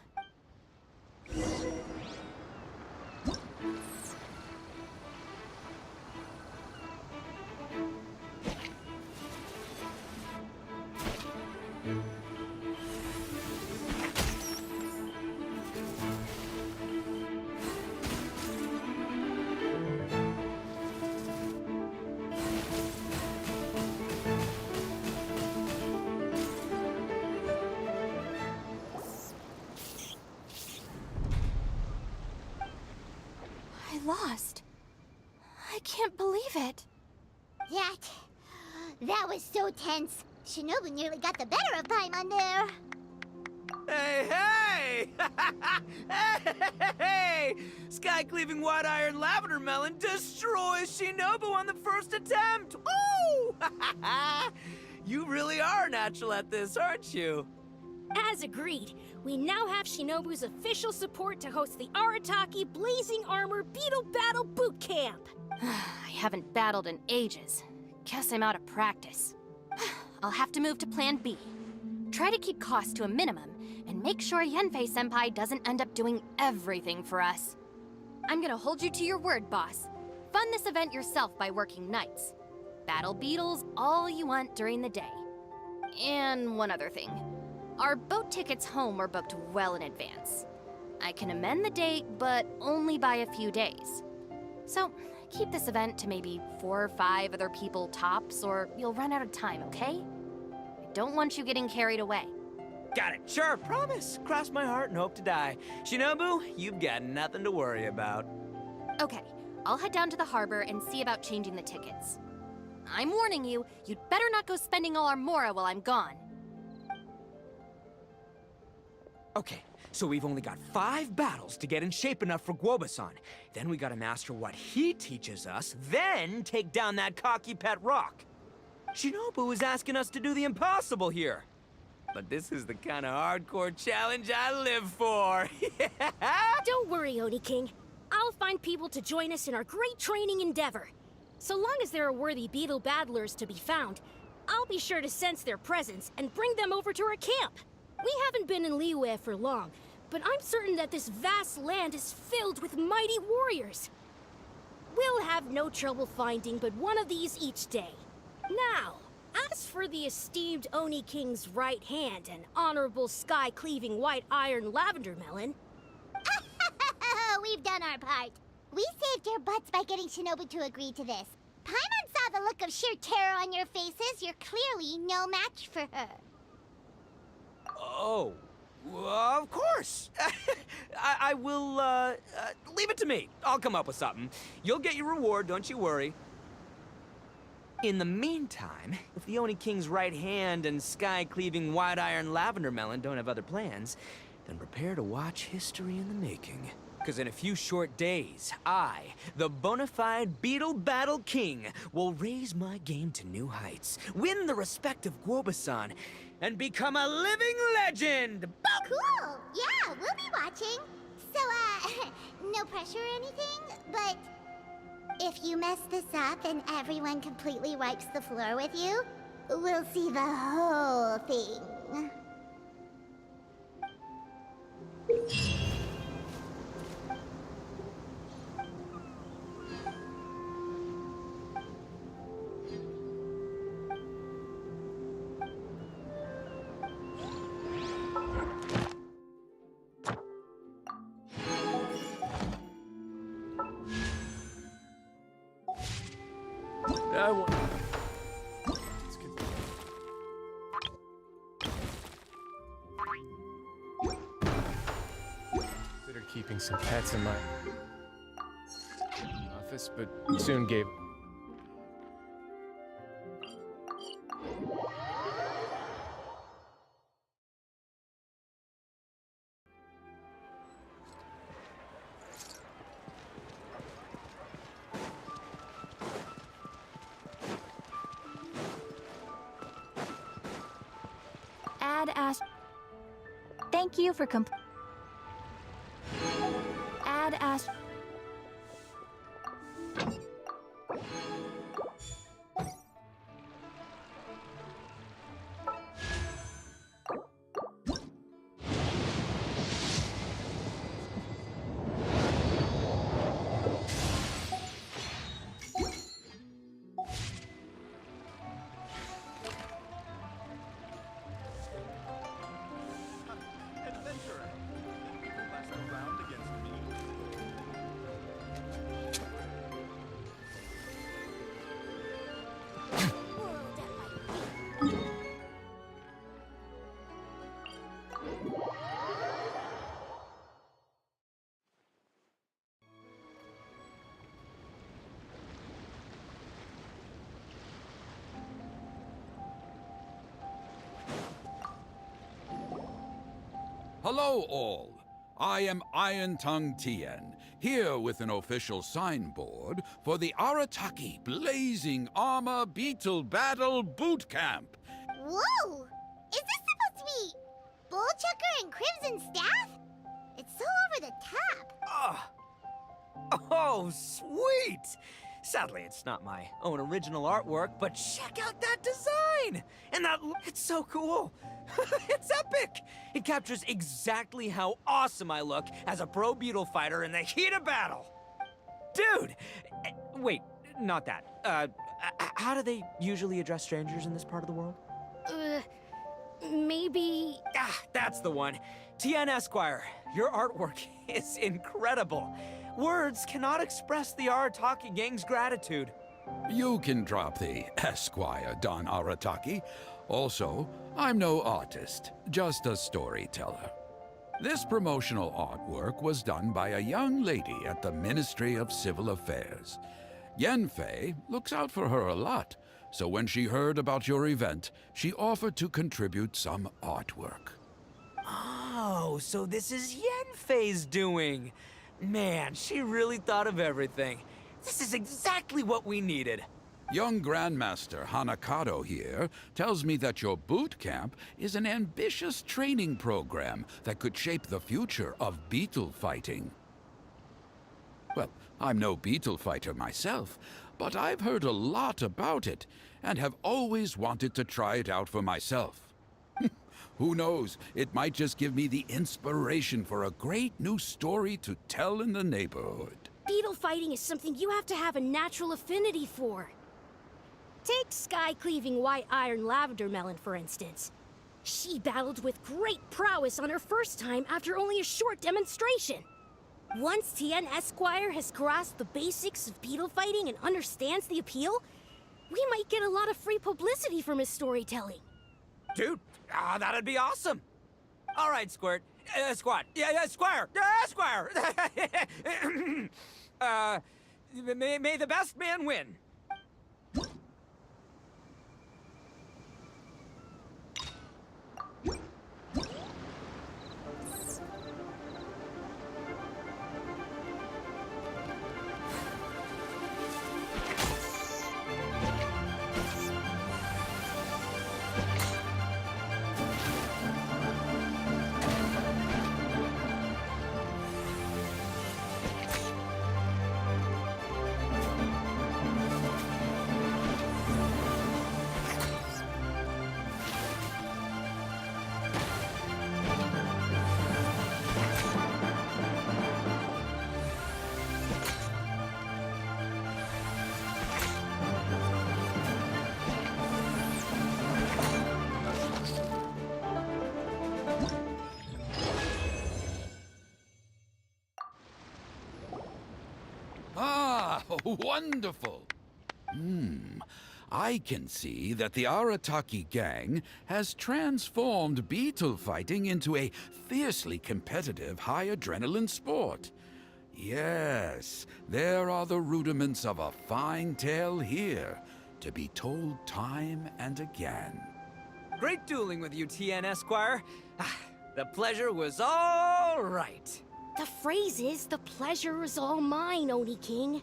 Lost. I can't believe it. That was so tense. Shinobu nearly got the better of Paimon there. Hey! Hey! Sky-cleaving white iron lavender melon destroys Shinobu on the first attempt! Ooh! You really are natural at this, aren't you? As agreed, we now have Shinobu's official support to host the Arataki Blazing Armor Beetle Battle Boot Camp. I haven't battled in ages. Guess I'm out of practice. I'll have to move to Plan B. Try to keep costs to a minimum, and make sure Yanfei-senpai doesn't end up doing everything for us. I'm gonna hold you to your word, boss. Fund this event yourself by working nights. Battle beetles all you want during the day. And one other thing. Our boat tickets home were booked well in advance. I can amend the date, but only by a few days. So, keep this event to maybe 4 or 5 other people tops, or you'll run out of time, okay? I don't want you getting carried away. Got it. Sure, promise. Cross my heart and hope to die. Shinobu, you've got nothing to worry about. Okay, I'll head down to the harbor and see about changing the tickets. I'm warning you, you'd better not go spending all our mora while I'm gone. Okay, so we've only got 5 battles to get in shape enough for Guoba-san. Then we gotta master what he teaches us, then take down that cocky pet rock. Shinobu is asking us to do the impossible here. But this is the kind of hardcore challenge I live for. Don't worry, Oni King. I'll find people to join us in our great training endeavor. So long as there are worthy beetle battlers to be found, I'll be sure to sense their presence and bring them over to our camp. We haven't been in Liyue for long, but I'm certain that this vast land is filled with mighty warriors. We'll have no trouble finding but one of these each day. Now, as for the esteemed Oni King's right hand and honorable sky-cleaving white iron lavender melon... We've done our part. We saved your butts by getting Shinobu to agree to this. Paimon saw the look of sheer terror on your faces. You're clearly no match for her. Oh, of course. I will, leave it to me. I'll come up with something. You'll get your reward, don't you worry. In the meantime, if the Oni King's right hand and sky-cleaving white iron lavender melon don't have other plans, then prepare to watch history in the making. Because in a few short days, I, the bona fide Beetle Battle King, will raise my game to new heights, win the respect of Guoba-san, and become a living legend! Cool! Yeah, we'll be watching. So, no pressure or anything, but if you mess this up and everyone completely wipes the floor with you, we'll see the whole thing. Let's get... Considered keeping some pets in my office, but soon gave... Thank you for Add Ash. Hello, all. I am Iron Tongue Tien, here with an official signboard for the Arataki Blazing Armor Beetle Battle Boot Camp. Whoa! Is this supposed to be Bullchucker and Crimson Staff? It's so over the top. Oh, sweet! Sadly, it's not my own original artwork, but check out that design! And it's so cool! It's epic! It captures exactly how awesome I look as a pro beetle fighter in the heat of battle! Dude! Wait, not that. How do they usually address strangers in this part of the world? Maybe... Ah, that's the one. TN Esquire, your artwork is incredible. Words cannot express the Arataki gang's gratitude. You can drop the Esquire, Don Arataki. Also, I'm no artist, just a storyteller. This promotional artwork was done by a young lady at the Ministry of Civil Affairs. Yenfei looks out for her a lot, so when she heard about your event, she offered to contribute some artwork. Oh, so this is Yenfei's doing. Man, she really thought of everything. This is exactly what we needed. Young Grandmaster Hanakado here tells me that your boot camp is an ambitious training program that could shape the future of beetle fighting. Well, I'm no beetle fighter myself, but I've heard a lot about it and have always wanted to try it out for myself. Who knows, it might just give me the inspiration for a great new story to tell in the neighborhood. Beetle fighting is something you have to have a natural affinity for. Take sky-cleaving white iron lavender melon, for instance. She battled with great prowess on her first time after only a short demonstration. Once TN Esquire has grasped the basics of beetle fighting and understands the appeal, we might get a lot of free publicity from his storytelling. Dude, that'd be awesome. All right, Squirt. Squad. Yeah, Squire. Squire. May the best man win. Ah, wonderful! I can see that the Arataki gang has transformed beetle fighting into a fiercely competitive, high-adrenaline sport. Yes, there are the rudiments of a fine tale here, to be told time and again. Great dueling with you, TN Esquire. The pleasure was all right. The phrase is, the pleasure is all mine, Oni King.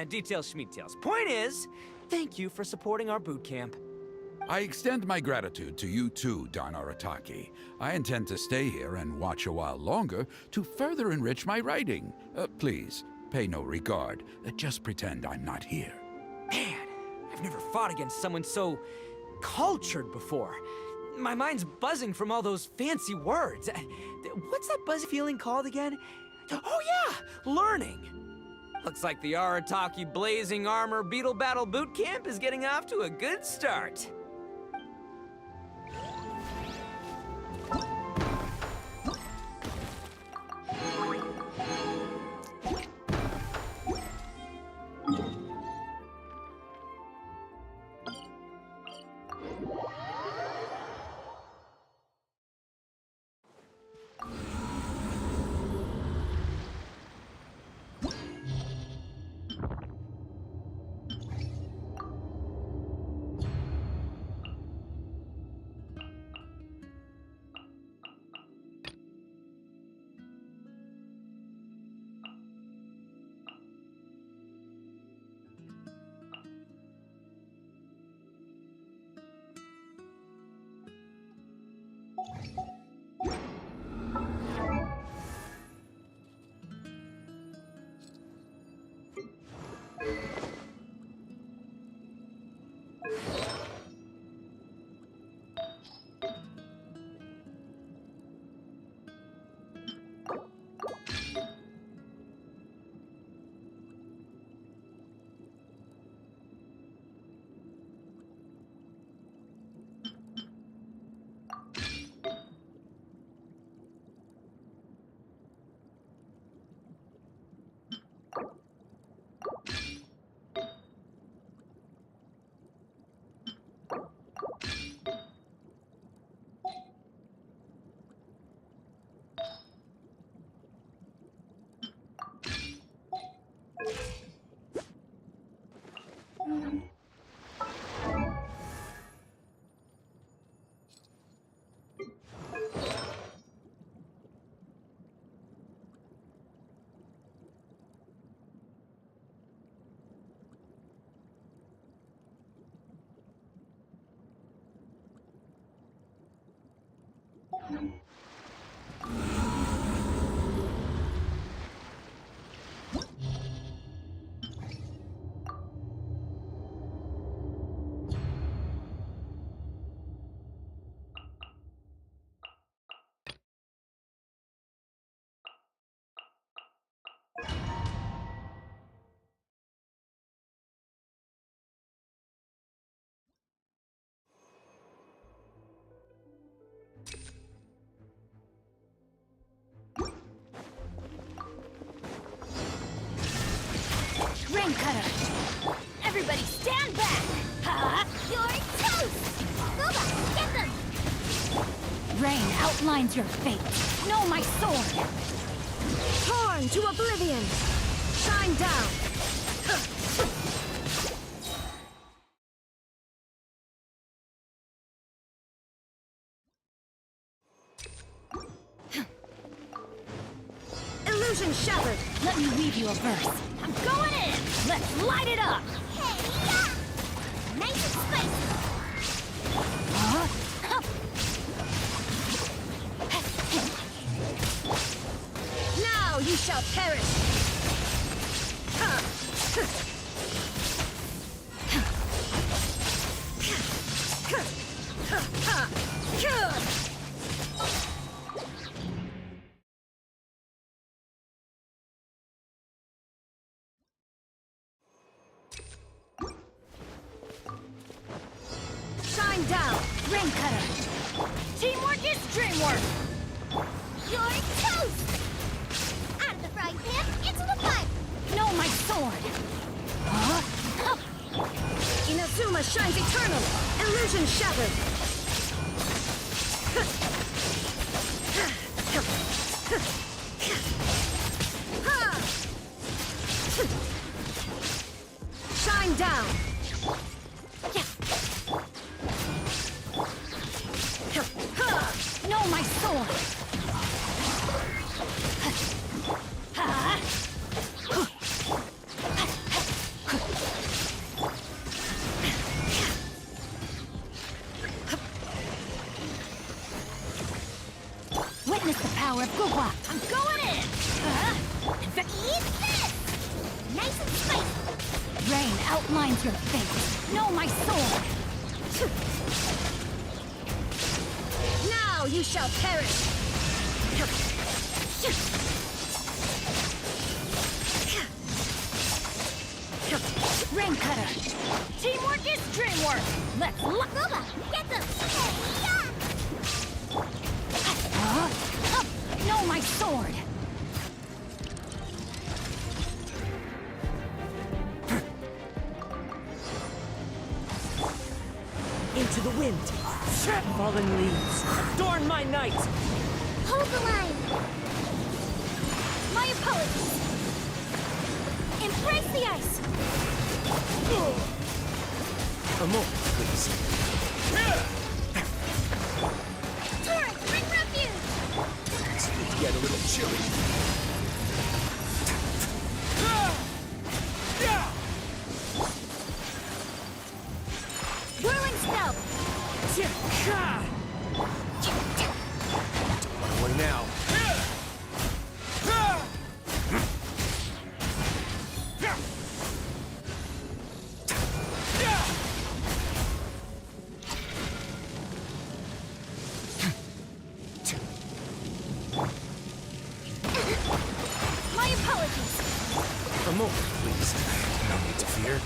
Details schmeetails. Point is, thank you for supporting our boot camp. I extend my gratitude to you too, Don Arataki. I intend to stay here and watch a while longer to further enrich my writing. Please, pay no regard. Just pretend I'm not here. Man, I've never fought against someone so cultured before. My mind's buzzing from all those fancy words. What's that buzzy feeling called again? Oh yeah, learning. Looks like the Arataki Blazing Armor Beetle Battle Boot Camp is getting off to a good start. Rain Cutter! Everybody stand back! Ha! You're toast! Booba, get them! Rain outlines your fate. Know my sword! Torn to oblivion! Shine down! Illusion shattered! Let me weave you a verse. I'm going in! Let's light it up! Hey, yeah! Nice and spicy! Huh? Now you shall perish! Shine down! Rain Cutter! Teamwork is dreamwork! You're toast! Out of the frying pan, into the fire! Know my sword! Huh? Inazuma shines eternal! Illusion shattered! Shine down! Know my sword! Ha! Witness the power of Gugwa! I'm going in! Eat this! Nice and spicy! Rain outlines your fate. Know my sword! Now you shall perish! Rain Cutter! Teamwork is dreamwork! Let's look! Booba, get them! Hey, yeah! Know my sword! Into the wind. Fallen leaves, adorn my night. Hold the line! My apologies! Embrace the ice! A moment, please. Torrent, bring refuge! It's get a little chilly. Whirling spell! here.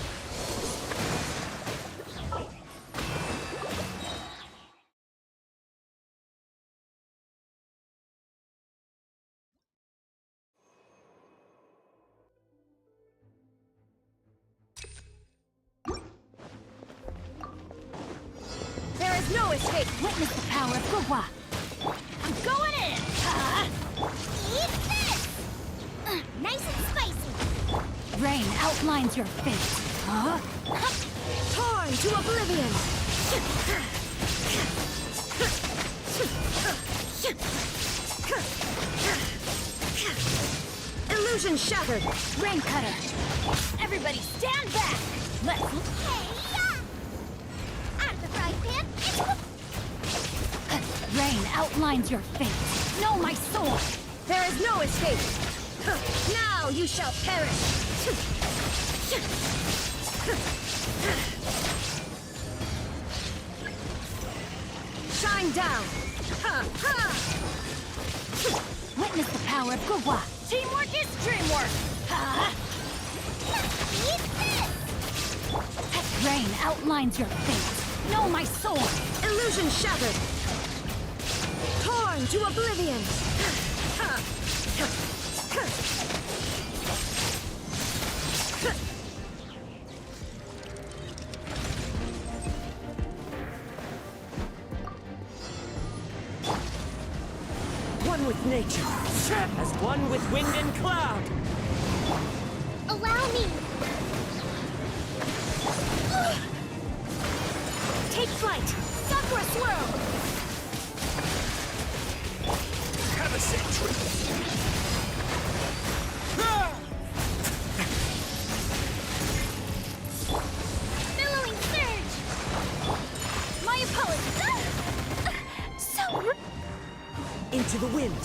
There is no escape! Witness the power of Gugwa. I'm going in! Eat this! Nice and spicy. Rain outlines your fate. Huh? Torn to oblivion! Illusion shattered! Rain cutter. Everybody stand back! Let's Hey, yeah! Out of the frying pan, into the... Rain outlines your fate. Know my sword. There is no escape! Now you shall perish! Shine down! Ha ha! Witness the power of Gugwa. Teamwork is dreamwork! Huh? Eat this! Rain outlines your fate. Know my sword. Illusion shattered! Torn to oblivion! One with nature, as one with wind and cloud. Allow me! Take flight! Sakura swirl! Have a safe trip. Billowing surge! My apologies! Into the wind.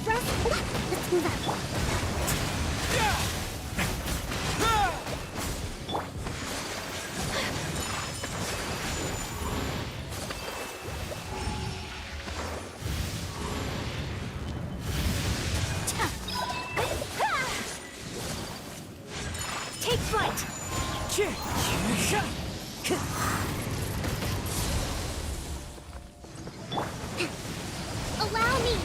Let's move out. Take flight! Allow me!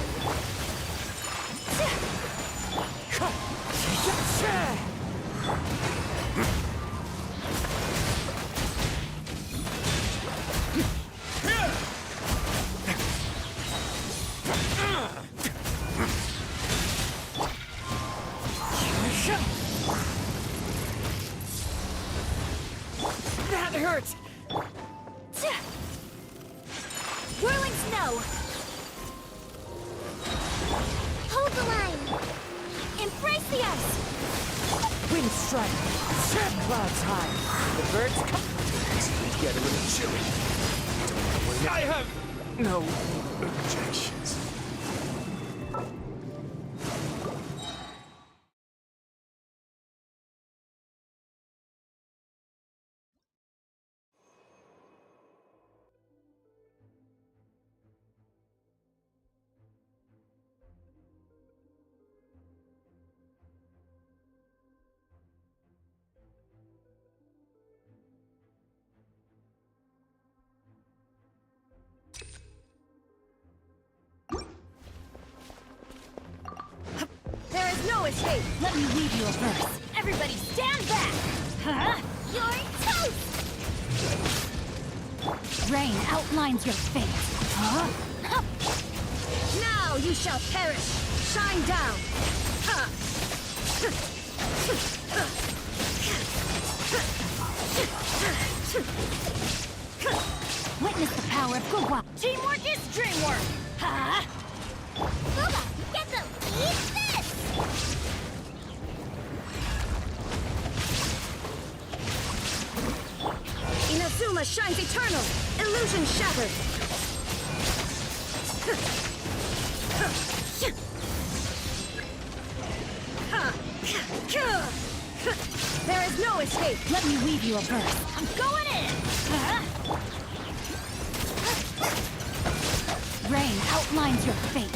That hurts! Whirling snow! Hold the line! Embrace the ice! Wind strike. Clouds high. The birds come. Get a little chilly. I have no objections. There is no escape! Let me weave you a verse. Everybody stand back! Huh? You're toast! Rain outlines your fate. Huh? Now you shall perish! Shine down! Ha! Witness the power of Gugwa. Teamwork is dreamwork! Huh? Booba, get them! Eat this! Inazuma shines eternal! Illusion shattered! There is no escape! Let me weave you a verse. I'm going in! Huh? rain outlines your fate.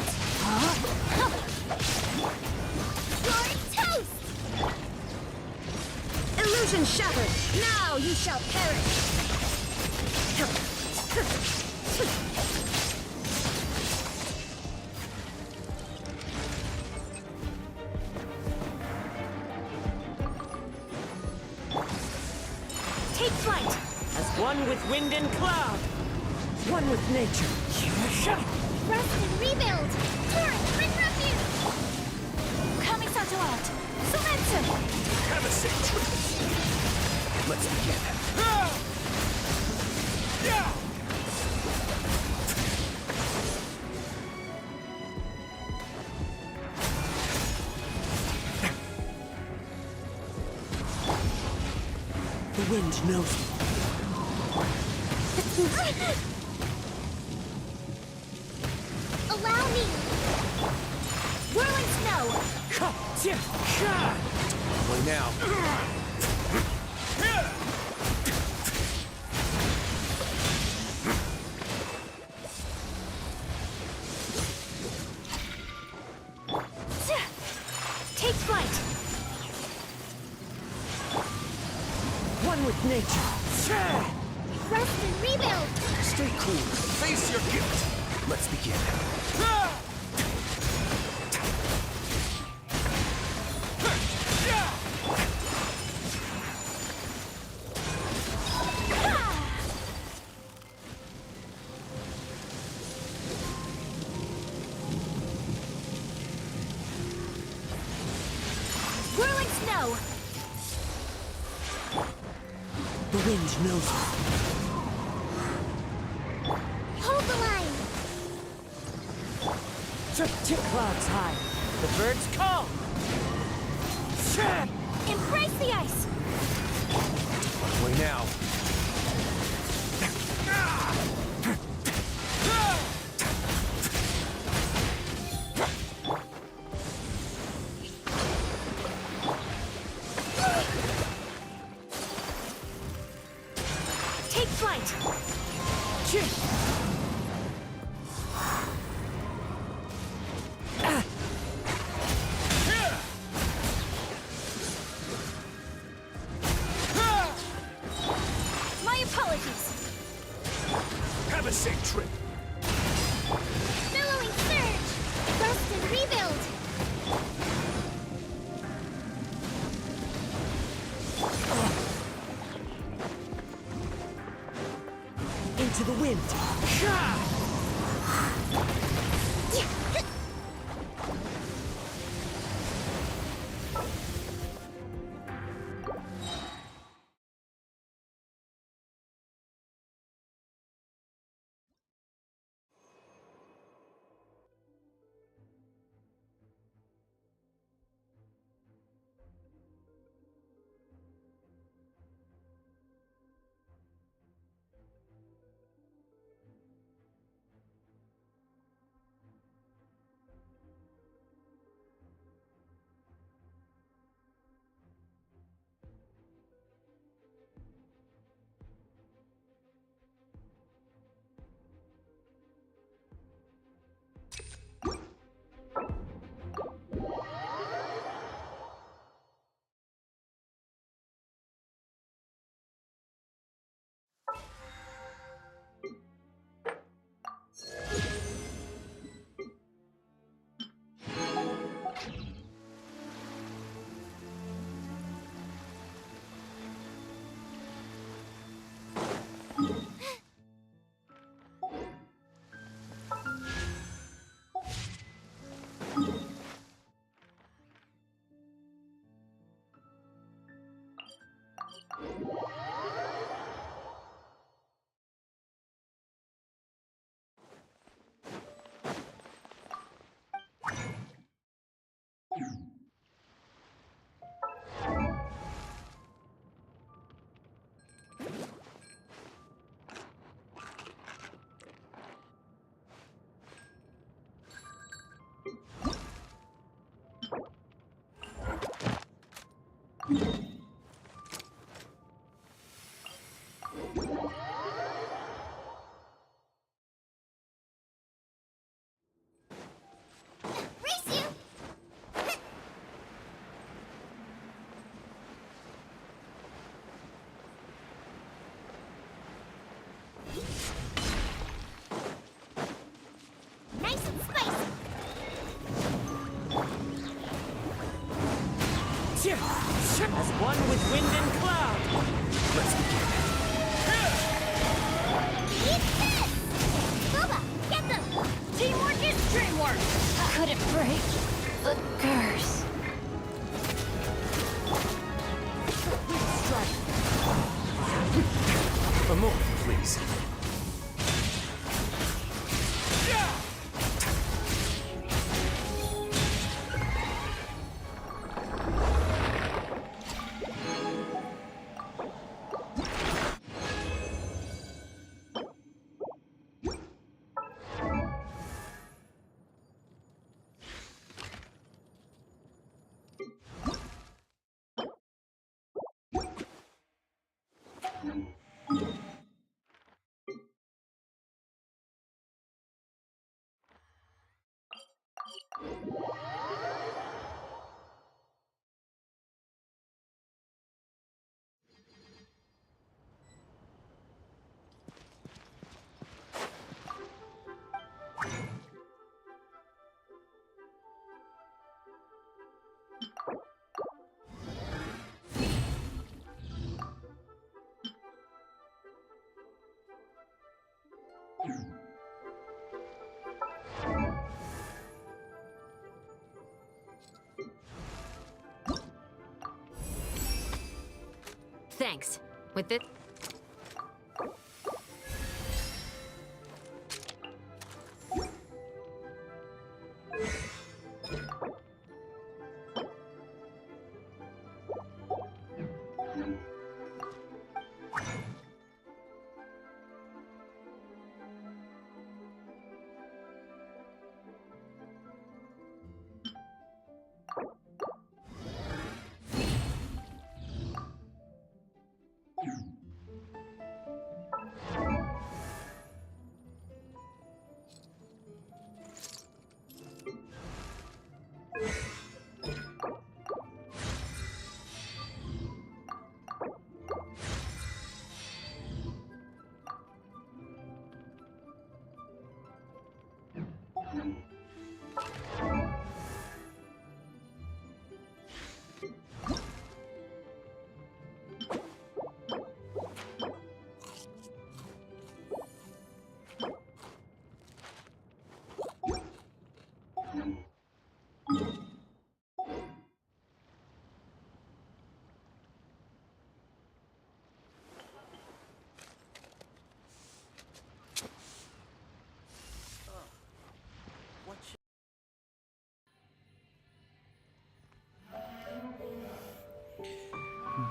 You're toast! Illusion shattered! Now you shall perish! Take flight! As one with wind and cloud. One with nature. Rest and rebuild! Torrent, bring refuge! Kami Sato out. Sumetsu! Have a safe trip. Let's begin. The wind knows me. Allow me! Whirling snow! Wait now. Take flight! One with nature. Rest and rebuild! Stay cool. Face your guilt. Let's begin. Whirling snow! The wind knows me. Hold the line! Tick clouds high. The birds call. Embrace the ice! Wait now. Take flight! My apologies! Have a safe trip. Billowing surge! Rest and rebuild! Into the wind. As one with wind and cloud. Let's begin. Eat this! Boba, get them! Teamwork is dreamwork! Could it break the curse? A moment, please. Thanks. With it.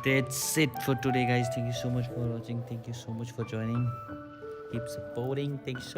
That's it for today, guys. Thank you so much for watching. Thank you so much for joining. Keep supporting. Thank you so